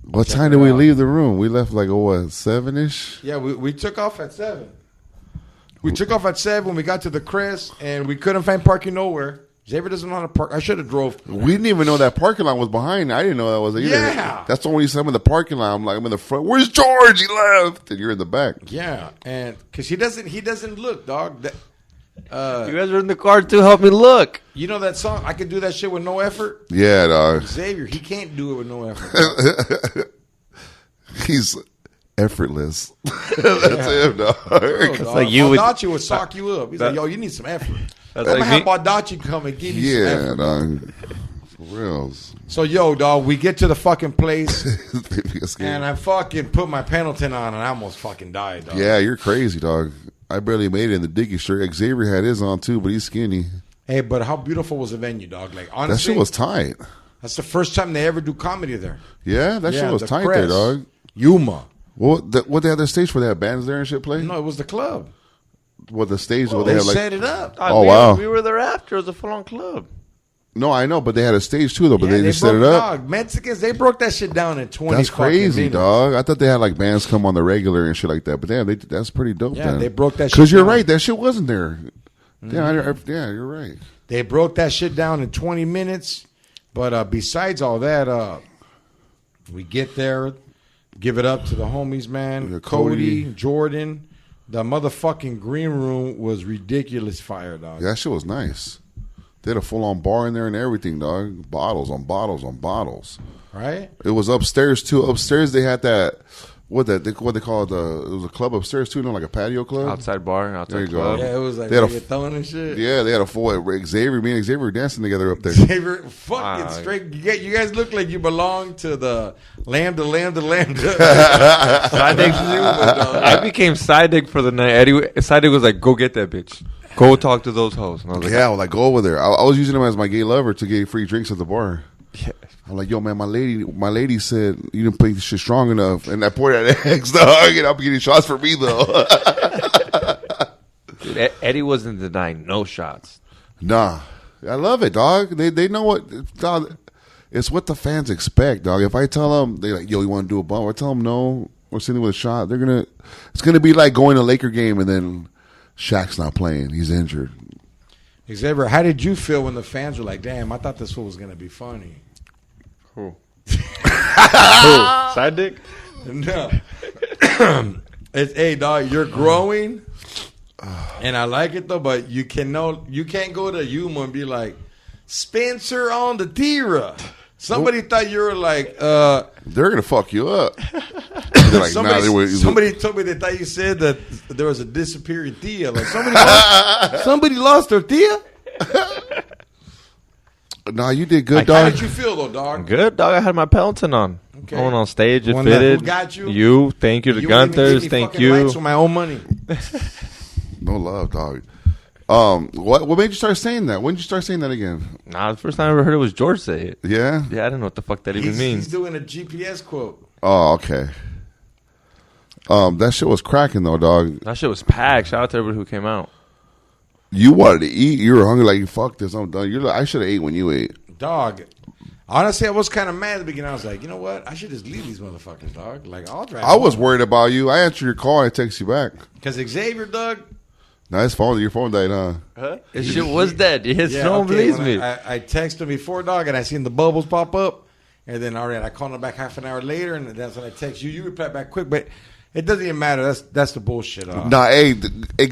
What time did we leave the room? We left like, 7-ish? Yeah, we took off at 7. We took off at 7 when we got to the crest, and we couldn't find parking nowhere. Xavier doesn't know how to park. I should have drove. We didn't even know that parking lot was behind. I didn't know that was either. Yeah. That's when you said I'm in the parking lot. I'm like, I'm in the front. Where's George? He left. And you're in the back. Yeah, and because he doesn't look, dog. You guys were in the car to help me look. You know that song? I can do that shit with no effort. Yeah, dog. Xavier, he can't do it with no effort. He's effortless. That's him, dog. It's like you would- Baldacci would sock you up. He's like, yo, you need some effort. That's Let me like have me. Baldacci come and give you some Yeah, effort. dog. For reals. So, yo, dog, we get to the fucking place, Baby got scared. and I fucking put my Pendleton on, and I almost fucking died, dog. Yeah, you're crazy, dog. I barely made it in the Dickie shirt. Xavier had his on too, but he's skinny. Hey, but how beautiful was the venue, dog? Like, That honestly, shit was tight. that's the first time they ever do comedy there. Yeah, that shit was the tight Crest. there, dog. Yuma. What they had their stage for? They had bands there and shit play? No, it was the club. What the stage? What They they had like? set it up. Oh, we, wow. We were there after. It was a full-on club. No, I know, but they had a stage too, though. But Yeah, they just set broke it up. Dog. Mexicans, they broke that shit down in 20 That's fucking crazy, minutes. dog. I thought they had like bands come on the regular and shit like that. But damn, that's pretty dope. Yeah, then. they broke that shit Because you're down. right, that shit wasn't there. Yeah, you're right. They broke that shit down in 20 minutes. But besides all that, we get there, give it up to the homies, man. Yeah, Cody, Cody. Jordan. The motherfucking green room was ridiculous fire, dog. Yeah, that shit was nice. They had a full on bar in there and everything, dog. Bottles on bottles on bottles. Right? It was upstairs too. Upstairs they had that what they call it, it was a club upstairs too, like a patio club. Outside bar, There outside you go. club. Yeah, it was like They had a- reggaeton and shit. Yeah, they had a full Xavier. Me and Xavier were dancing together up there. Xavier, fucking Wow. straight. You guys look like you belong to the lambda. SideDick. I became SideDick for the night. SideDick was like, go get that bitch. Go talk to those hoes. And I was like, Yeah, I was like, go over there. I was using him as my gay lover to get free drinks at the bar. yeah. I'm like, yo, man, my lady said you didn't play this shit strong enough, and I poured that eggs, dog, and I'm getting shots for me though. Dude, Eddie wasn't denying no shots. Nah, I love it, dog. They know what, dog. It's what the fans expect, dog. If I tell them they like, yo, you want to do a bump? I tell them no, we're sitting with a shot. It's gonna be like going to a Laker game and then Shaq's not playing, he's injured. Xavier, how did you feel when the fans were like, "Damn, I thought this fool was gonna be funny"? Who? SideDick? No. Hey, dog, you're growing, and I like it though. But you can't go to Yuma and be like, Spencer on the Tira. Somebody thought you were like, They're gonna fuck you up. They're like, somebody told me they thought you said that there was a disappearing Tia. Like somebody lost their Tia. Nah, you did good, How dog. did you feel though, dog? Good, dog. I had my Peloton on. Okay. Going on stage. It Who fitted. got you? You. Thank you to You wouldn't even give Gunthers. me Thank fucking you. lights with my own money. No love, dog. What made you start saying that? When did you start saying that again? Nah, the first time I ever heard it was George say it. Yeah. Yeah, I didn't know what the fuck that even He's means. doing a GPS quote. Oh, okay. That shit was cracking though, dog. That shit was packed. Shout out to everybody who came out. You wanted to eat. You were hungry. Like, fuck this, I'm done. You're like, I should have ate when you ate. Dog. Honestly, I was kind of mad at the beginning. I was like, you know what? I should just leave these motherfuckers, dog. Like, I'll drive. I was worried about you. I answered your call. I text you back. Because Xavier, dog. Nice phone. Your phone died, huh? This shit was dead. Yes, no one okay, believes when me. I texted him before, dog, and I seen the bubbles pop up. And then, all right, I called him back half an hour later, and that's when I text you. You replied back quick, but it doesn't even matter. That's the bullshit. Nah, hey,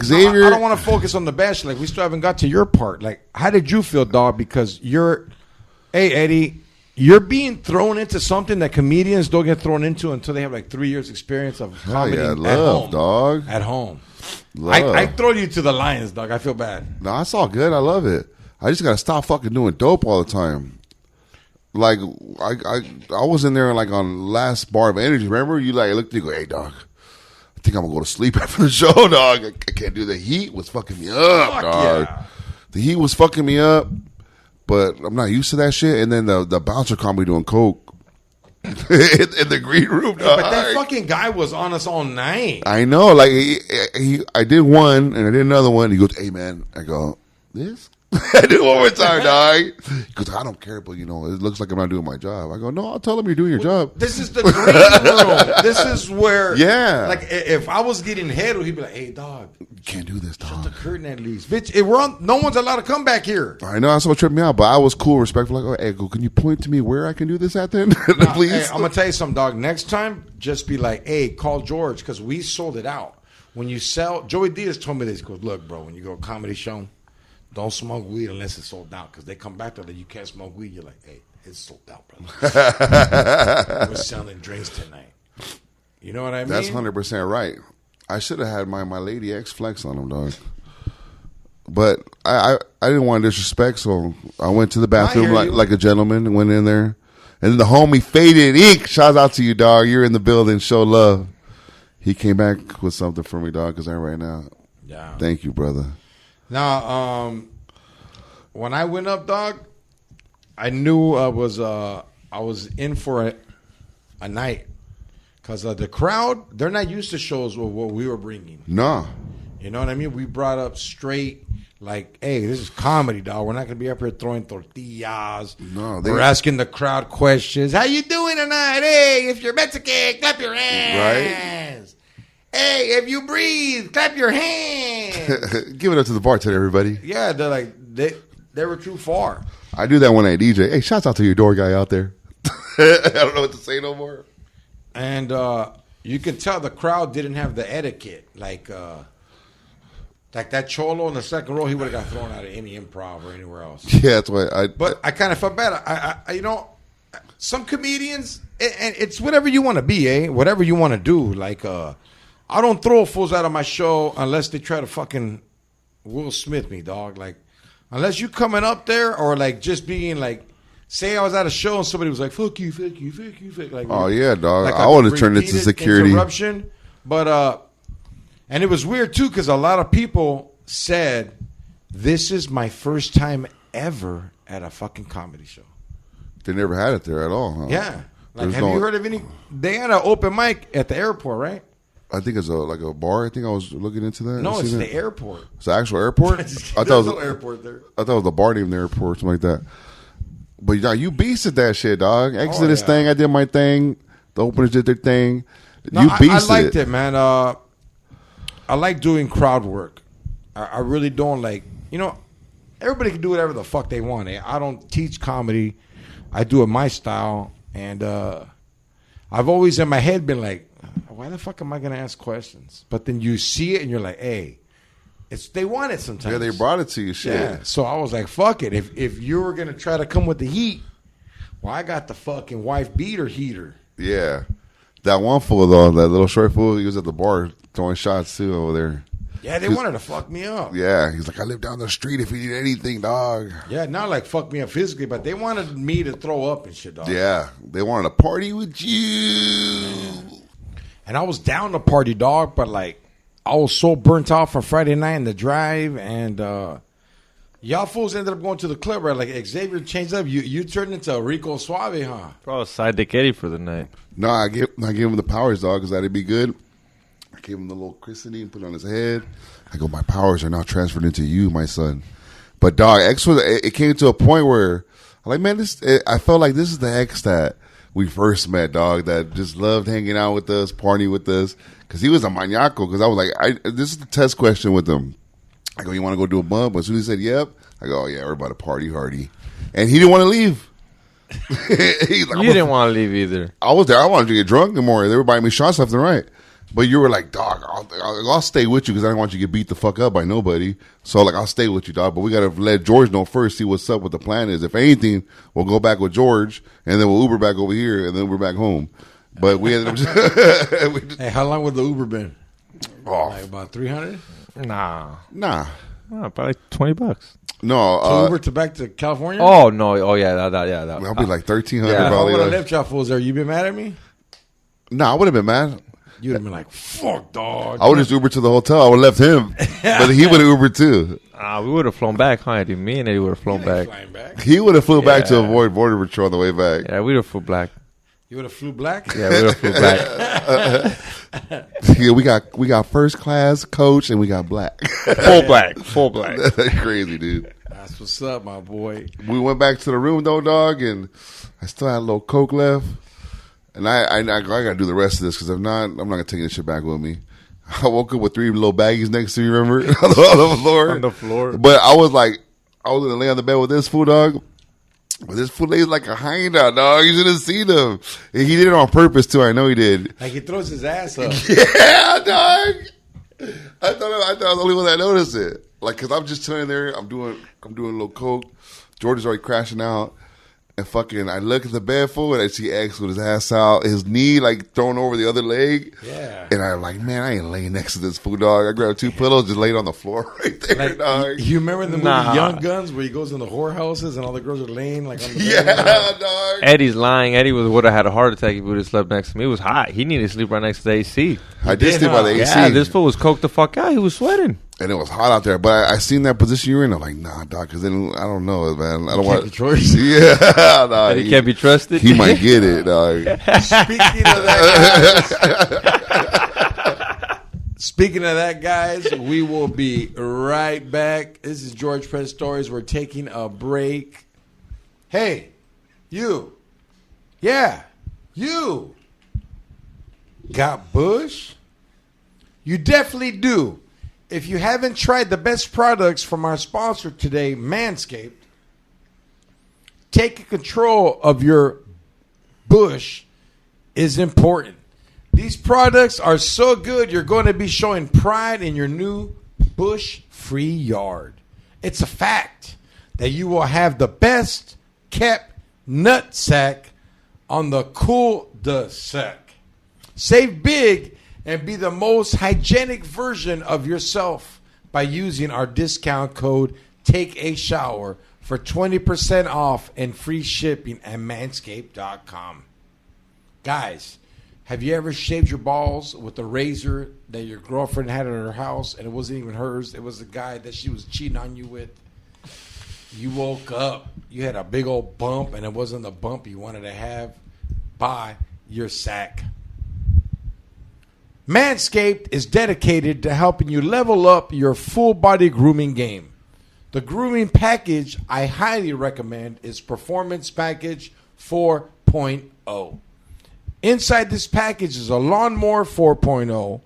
Xavier. I don't want to focus on the bash. Like, we still haven't got to your part. Like, how did you feel, dog? Because hey, Eddie, you're being thrown into something that comedians don't get thrown into until they have like 3 years experience of comedy yeah, at love, home. dog. At home. Love. I throw you to the lions, dog. I feel bad. No, it's all good. I love it. I just gotta stop fucking doing dope all the time. like I was in there like on last bar of energy. Remember, you like looked at you, go, hey dog, I think I'm gonna go to sleep after the show, dog. I can't do the heat was fucking me up, Fuck dog. yeah. The heat was fucking me up, but I'm not used to that shit. And then the bouncer caught me doing coke in the green room, dog. But that fucking guy was on us all night. I know, like I did one and I did another one. He goes, "Hey man," I go, "This." I do it one more time, dog. He goes, "I don't care, but you know, it looks like I'm not doing my job." I go, "No, I'll tell him you're doing your job." This is the green room. This is where, Yeah. Like if I was getting head, he'd be like, "Hey, dog, You can't do this, shut the dog. curtain at least, bitch. No one's allowed to come back here." I know that's what tripped me out, but I was cool, respectful. Like, "Oh, hey, can you point to me where I can do this at then, please?" Hey, I'm gonna tell you something, dog. Next time, just be like, "Hey, call George," because we sold it out. When you sell, Joey Diaz told me this. He goes, "Look, bro, when you go to a comedy show, don't smoke weed unless it's sold out, because they come back to that you can't smoke weed." You're like, "Hey, it's sold out, brother. We're selling drinks tonight." You know what I mean? That's 100% right. I should have had my Lady X flex on him, dog. But I didn't want to disrespect, so I went to the bathroom hear you. like a gentleman and went in there. And then the homie Faded Ink, shout out to you, dog. You're in the building. Show love. He came back with something for me, dog, because I'm right now. Yeah. Thank you, brother. Now, when I went up, dog, I knew I was in for a night, because the crowd, they're not used to shows with what we were bringing. No. You know what I mean? We brought up straight, like, hey, this is comedy, dog. We're not gonna be up here throwing tortillas. No, we're asking the crowd questions. How you doing tonight? Hey, if you're Mexican, clap your hands. Hey, if you breathe, clap your hands. Give it up to the bartender, everybody. Yeah, they're like they were too far. I do that when I DJ. Hey, shouts out to your door guy out there. I don't know what to say no more. And you could tell the crowd didn't have the etiquette. Like that Cholo in the second row, he would have got thrown out of any improv or anywhere else. Yeah, that's why But I kind of felt bad. I you know, some comedians, and it's whatever you want to be, whatever you want to do. Like, I don't throw fools out of my show unless they try to fucking Will Smith me, dog. Like, unless you coming up there or like just being like, say I was at a show and somebody was like, fuck you, fuck you, fuck you, fuck. Like, oh yeah, dog. like I would have turned it to security. Interruption. But and it was weird too, because a lot of people said, "This is my first time ever at a fucking comedy show." They never had it there at all. Huh? Yeah. Like, There's have you heard of any? They had an open mic at the airport, right? I think it's like a bar. I think I was looking into that. No, it's Seen the it. airport. It's the actual airport. I thought There's it was no airport there. I thought it was the bar name, the airport, something like that. But yeah, you beasted that shit, dog. Exodus yeah. thing, I did my thing. The openers did their thing. No, You I beasted liked it, man. I like doing crowd work. I really don't like, everybody can do whatever the fuck they want. I don't teach comedy. I do it my style. And I've always in my head been like, why the fuck am I going to ask questions? But then you see it and you're like, hey, they want it sometimes. Yeah, they brought it to you, shit. Yeah. So I was like, fuck it. If you were going to try to come with the heat, well, I got the fucking wife beater heater. Yeah. That one fool, though, that little short fool, he was at the bar throwing shots, too, over there. Yeah, they wanted to fuck me up. Yeah, he's like, I live down the street if you need anything, dog. Yeah, not like fuck me up physically, but they wanted me to throw up and shit, dog. Yeah, they wanted to party with you. And I was down to party, dog, but like I was so burnt out from Friday night in the drive, and y'all fools ended up going to the club, right? Like Xavier changed up. You turned into Rico Suave, huh? Bro, SideDick Eddie for the night. No, I gave him the powers, dog, because that'd be good. I gave him the little christening, put it on his head. I go, my powers are now transferred into you, my son. But dog, X was. It came to a point where I'm like, man, I felt like this is the X that we first met, dog. That just loved hanging out with us, partying with us, because he was a maniaco. Because I was like, this is the test question with him. I go, you want to go do a bump? As soon as he said, yep. I go, oh yeah, we're about to party hardy, and he didn't want to leave. He's like, You didn't want to leave either. I was there. I wanted to get drunk and more. They were buying me shots left and right. But you were like, dog, I'll stay with you because I don't want you to get beat the fuck up by nobody. So, like, I'll stay with you, dog. But we got to let George know first, see what's up, what the plan is. If anything, we'll go back with George, and then we'll Uber back over here, and then we're back home. But we ended up Hey, how long would the Uber been? Oh, Like about 300? Nah. nah. Probably like $20. No, Uber to back to California? Oh no! Oh yeah, that. that'll be like 1,300 Yeah. If I probably. would have left y'all fools there, you been mad at me? No, I would have been mad. You'd have been like, fuck, dog. I would just Uber to the hotel. I would have left him, but he would have Ubered too. We would have flown back, huh? Eddie? Me and Eddie would have flown back. Flying back. He would have flew back to Yeah. avoid border patrol on the way back. Yeah, we would have flew back. You would have flew black? Yeah, we would have flew back. Yeah, we got first class, coach, and we got black. Full black. Full black. That's crazy, dude. That's what's up, my boy. We went back to the room though, dog, and I still had a little coke left. And I gotta do the rest of this because if not, I'm not gonna take this shit back with me. I woke up with 3 little baggies next to me, remember? on the floor. On the floor. But I was gonna lay on the bed with this fool, dog. But this fool lays like a hind out, dog. You should have seen him. And he did it on purpose too. I know he did. Like he throws his ass up. Yeah, dog. I thought I was the only one that noticed it. Like, cause I'm just sitting there. I'm doing a little coke. George is already crashing out. And fucking, I look at the bed fool and I see X with his ass out, his knee like thrown over the other leg. Yeah. And I'm like, man, I ain't laying next to this fool, dog. I grabbed 2 pillows, just laid on the floor right there, Like, dog. you remember the movie Nah. Young Guns where he goes in the whorehouses and all the girls are laying like on the Yeah, bed? dog. Eddie's lying. Eddie would have had a heart attack if he would have slept next to me. It was hot. He needed to sleep right next to the AC. I did sleep by the AC. Yeah, this fool was coked the fuck out. He was sweating. And it was hot out there. But I seen that position you're in. I'm like, nah, dog, because then I don't know, man. I don't Can't want control Yeah, dog. Eddie can't be trusted. He might get it, dog. Speaking of that, guys, we will be right back. This is George Press Stories. We're taking a break. Hey, you. Yeah, you. Got Bush? You definitely do. If you haven't tried the best products from our sponsor today, Manscaped, taking control of your bush is important. These products are so good, you're going to be showing pride in your new bush-free yard. It's a fact that you will have the best kept nut sack on the cul-de-sac. Save big and be the most hygienic version of yourself by using our discount code TakeAShower for 20% off and free shipping at manscaped.com. Guys, have you ever shaved your balls with a razor that your girlfriend had at her house and it wasn't even hers? It was the guy that she was cheating on you with. You woke up, you had a big old bump, and it wasn't the bump you wanted to have. Buy your sack. Manscaped is dedicated to helping you level up your full body grooming game. The grooming package I highly recommend is Performance Package 4.0. Inside this package is a Lawnmower 4.0.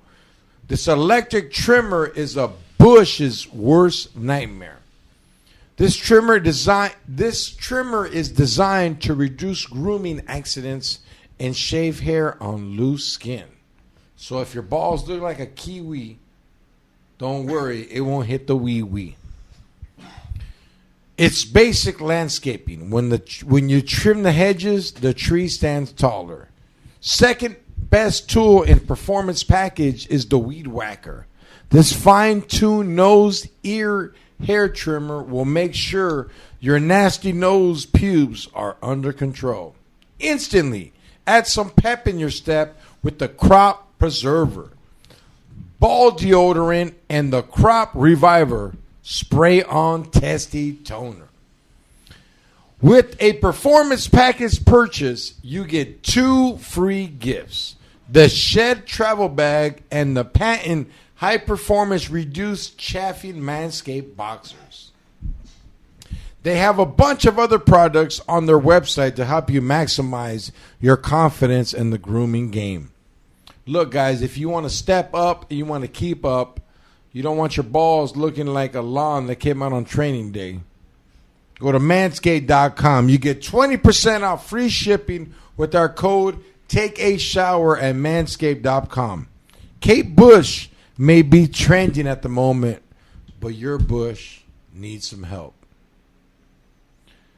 This electric trimmer is a bush's worst nightmare. This trimmer is designed to reduce grooming accidents and shave hair on loose skin. So if your balls look like a kiwi, don't worry, it won't hit the wee-wee. It's basic landscaping. When you trim the hedges, the tree stands taller. Second best tool in Performance Package is the Weed Whacker. This fine-tuned nose, ear, hair trimmer will make sure your nasty nose pubes are under control. Instantly, add some pep in your step with the Crop Preserver, Ball Deodorant, and the Crop Reviver Spray-On Testy Toner. With a Performance Package purchase, you get 2 free gifts: the Shed Travel Bag and the patent High Performance Reduced Chaffing Manscaped Boxers. They have a bunch of other products on their website to help you maximize your confidence in the grooming game. Look, guys, if you want to step up and you want to keep up, you don't want your balls looking like a lawn that came out on training day, go to manscaped.com. You get 20% off free shipping with our code TakeAShower at manscaped.com. Kate Bush may be trending at the moment, but your bush needs some help.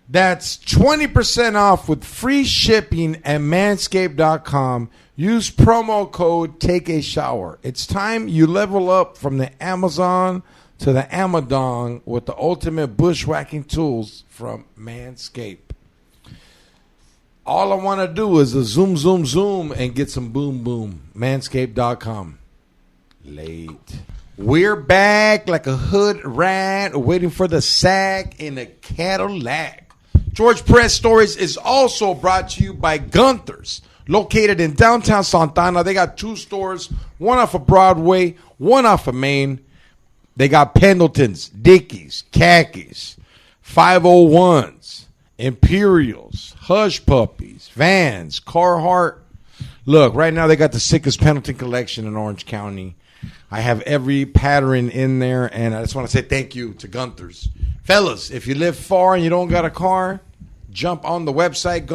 That's 20% off with free shipping at manscaped.com. Use promo code TakeAShower. It's time you level up from the Amazon to the Amadon with the ultimate bushwhacking tools from Manscaped. All I want to do is a zoom, zoom, zoom and get some boom, boom. Manscaped.com. Late. We're back like a hood rat waiting for the sack in a Cadillac. George Perez Stories is also brought to you by Gunther's. Located in downtown Santana. They got 2 stores, one off of Broadway, one off of Main. They got Pendletons, Dickies, Khakis, 501s, Imperials, Hush Puppies, Vans, Carhartt. Look, right now they got the sickest Pendleton collection in Orange County. I have every pattern in there, and I just want to say thank you to Gunther's. Fellas, if you live far and you don't got a car, jump on the website,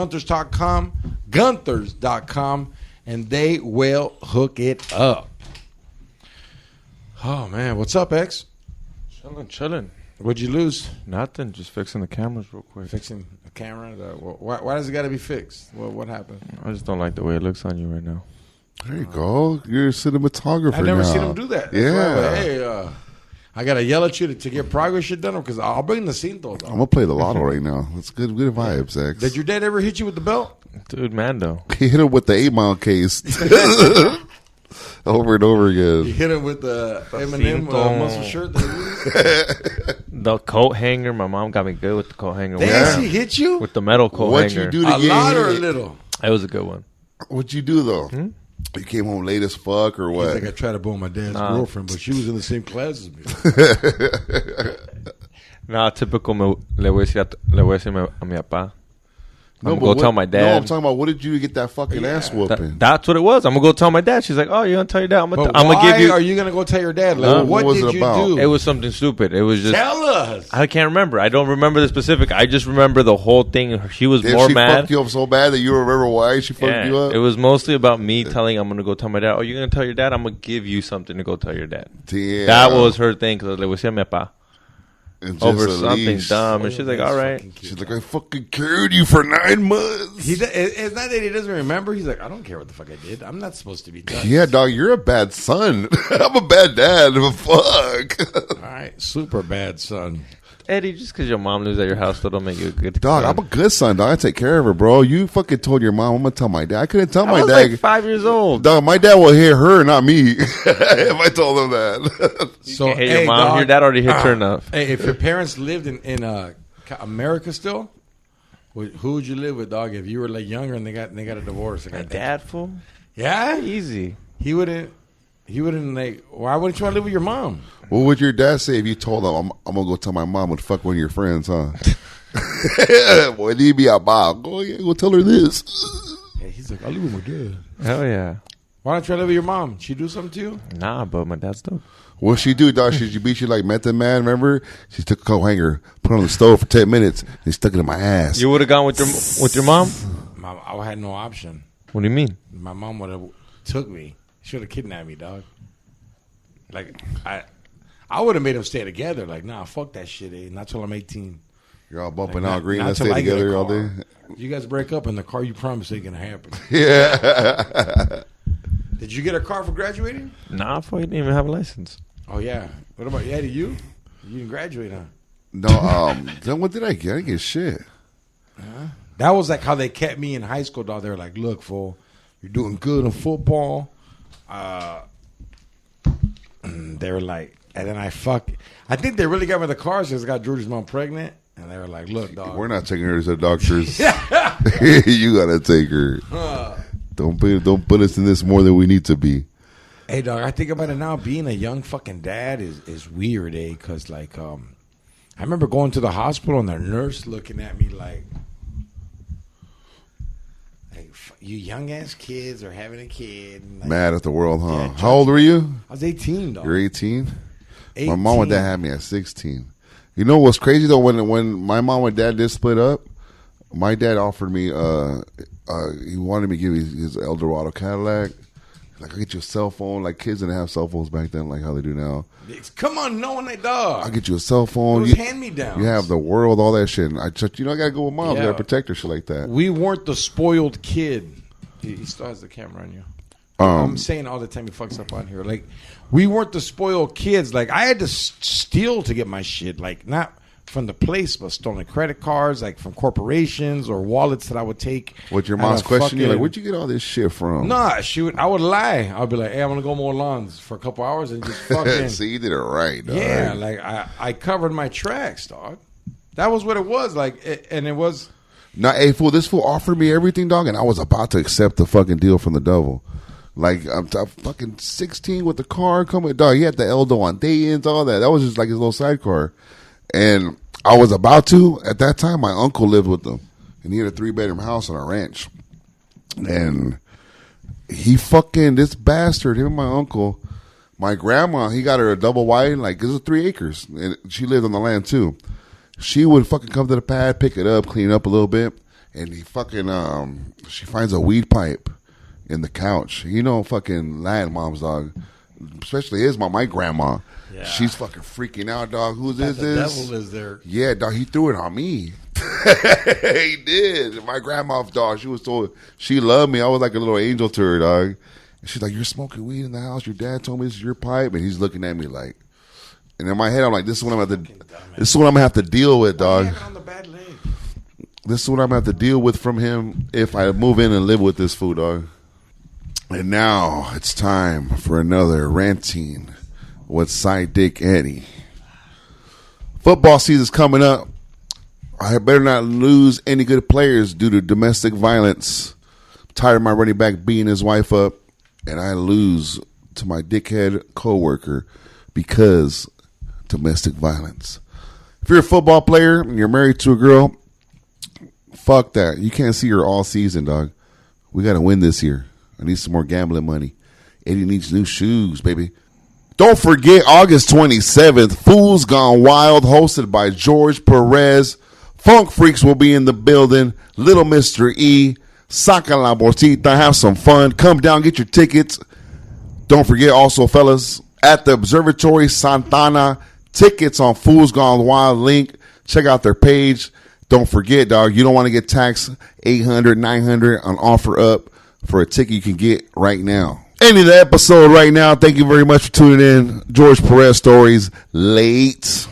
Gunthers.com, and they will hook it up. Oh, man. What's up, X? Chilling. What'd you lose? Nothing. Just fixing the cameras real quick. Fixing the camera? Why does it got to be fixed? What happened? I just don't like the way it looks on you right now. There you go. You're a cinematographer. I've never now. seen him do that. Yeah. Hey, I got to yell at you to get progress shit done, because I'll bring the scene, though. I'm going to play the lotto right now. That's good vibes, X. Did your dad ever hit you with the belt? Dude, Mando. He hit him with the 8-mile case. Over and over again. You hit him with the Eminem muscle shirt. The coat hanger. My mom got me good with the coat hanger. She hit you? With the metal coat What'd hanger. you do to A get lot hit? or a little? It was a good one. What'd you do, though? You came home late as fuck or I what? think I tried to bone my dad's girlfriend, but she was in the same class as me. Nah, typical. Le voy a decir a mi papá. I'm going to go tell my dad. No, I'm talking about what did you get that fucking ass whooping? That's what it was. I'm going to go tell my dad. She's like, oh, you're going to tell your dad? I'm going But to why give you. are you going to go tell your dad? Like, what was did it you about? do? It was something stupid. It was just. Tell us. I can't remember. I don't remember the specific. I just remember the whole thing. She was Did more she mad. fucked you up so bad that you remember why she fucked you up? It was mostly about me telling I'm going to go tell my dad. Oh, you're going to tell your dad? I'm going to give you something to go tell your dad. Damn. That was her thing, because le voy a decir a mi papá. And just Over a something leash. dumb. And she's like, all right. She's like, I fucking carried you for 9 months. It's not that he doesn't remember. He's like, I don't care what the fuck I did. I'm not supposed to be done. Yeah, dog, you're a bad son. I'm a bad dad. But fuck. All right. Super bad son. Eddie, just because your mom lives at your house still don't make you a good Dog, son. I'm a good son, dog. I take care of her, bro. You fucking told your mom I'm gonna tell my dad. I couldn't tell I my was dad. like 5 years old. Dog, my dad will hit her, not me. If I told him that. So, Hey, your mom, your dad already hit her enough. Hey, if your parents lived in America still, who would you live with, dog? If you were like younger and they got a divorce, My dad, fool? yeah, Easy. he wouldn't like. Why wouldn't you want to live with your mom? What would your dad say if you told him I'm gonna go tell my mom would fuck one of your friends, huh? Boy, leave me out, Bob. Go tell her this. Hey, he's like, I'll live with my dad. Hell yeah. Why don't you live with your mom? She do something to you? Nah, but my dad's dope. What she do, dog? She beat you like Method Man, remember? She took a coat hanger, put it on the stove for 10 minutes, and stuck it in my ass. You would have gone with your mom? I had no option. What do you mean? My mom would have took me. Should have kidnapped me, dog. Like I would have made them stay together. Like, nah, fuck that shit. Not till I'm 18. You're all bumping Like, out green. not Let's till stay I get a together all car. day. You guys break up in the car, you promise ain't gonna happen. Yeah. Did you get a car for graduating? Nah, fool, you didn't even have a license. Oh yeah. What about you? You didn't graduate, huh? No, then what did I get? I didn't get shit. That was like how they kept me in high school, dog. They were like, look, fool, you're doing good in football. They were like, and then I think they really got me the car because I got George's mom pregnant. And they were like, look, dog. We're not taking her to the doctors. You gotta take her. Don't put us in this more than we need to be. Hey, dog, I think about it now. Being a young fucking dad is weird, eh? Because, like, I remember going to the hospital and the nurse looking at me like you young-ass kids are having a kid. And, like, Mad at the world, huh? Yeah, How old were you? I was 18, dog. You're 18? 18. My mom and dad had me at 16. You know what's crazy, though? When my mom and dad did split up, my dad offered me, he wanted me to give me his Eldorado Cadillac. Like, I'll get you a cell phone. Like, kids didn't have cell phones back then like how they do now. Come on, no one, dog. I'll get you a cell phone. It was hand-me-downs. You have the world, all that shit. And I got to go with mom. Yeah. You got to protect her, shit like that. We weren't the spoiled kid. He still has the camera on you. I'm saying all the time he fucks up on here. Like, we weren't the spoiled kids. Like, I had to steal to get my shit. Like, not from the place, but stolen credit cards, like from corporations or wallets that I would take. What your mom's question you? Like, where'd you get all this shit from? Nah, I would lie. I'd be like, hey, I'm going to go mow lawns for a couple hours and just fucking. See, you did it right, dog. Yeah, like, I covered my tracks, dog. That was what it was. Like, and it was. Nah, hey, fool, this fool offered me everything, dog, and I was about to accept the fucking deal from the devil. Like, I'm fucking 16 with the car coming. Dog, he had the Eldo on day-ins, all that. That was just like his little sidecar. And I was about to. At that time, my uncle lived with them. And he had a 3-bedroom house on a ranch. And he fucking, this bastard, him and my uncle, my grandma, he got her a double wide. Like, this is 3 acres. And she lived on the land, too. She would fucking come to the pad, pick it up, clean it up a little bit. And he fucking, she finds a weed pipe in the couch. You know, fucking land moms, dog. Especially his mom, my grandma. Yeah. She's fucking freaking out, dog. Who is this? The devil is there. Yeah, dog. He threw it on me. He did. My grandma, dog. She loved me. I was like a little angel to her, dog. And she's like, "You're smoking weed in the house. Your dad told me this is your pipe," and he's looking at me like. And in my head, I'm like, "This is what I'm gonna have to deal with, dog. This is what I'm gonna have to deal with from him if I move in and live with this fool, dog." And now it's time for another ranting with SideDick Eddie. Football season's coming up. I better not lose any good players due to domestic violence. I'm tired of my running back beating his wife up, and I lose to my dickhead coworker because domestic violence. If you're a football player and you're married to a girl, fuck that. You can't see her all season, dog. We got to win this year. I need some more gambling money. Eddie needs new shoes, baby. Don't forget August 27th, Fools Gone Wild, hosted by George Perez. Funk Freaks will be in the building. Little Mr. E. Saca la bolsita. Have some fun. Come down, get your tickets. Don't forget also, fellas, at the Observatory Santana, tickets on Fools Gone Wild link. Check out their page. Don't forget, dog, you don't want to get taxed $800, $900 on offer up for a ticket you can get right now. Ending the episode right now. Thank you very much for tuning in. George Perez Stories, late.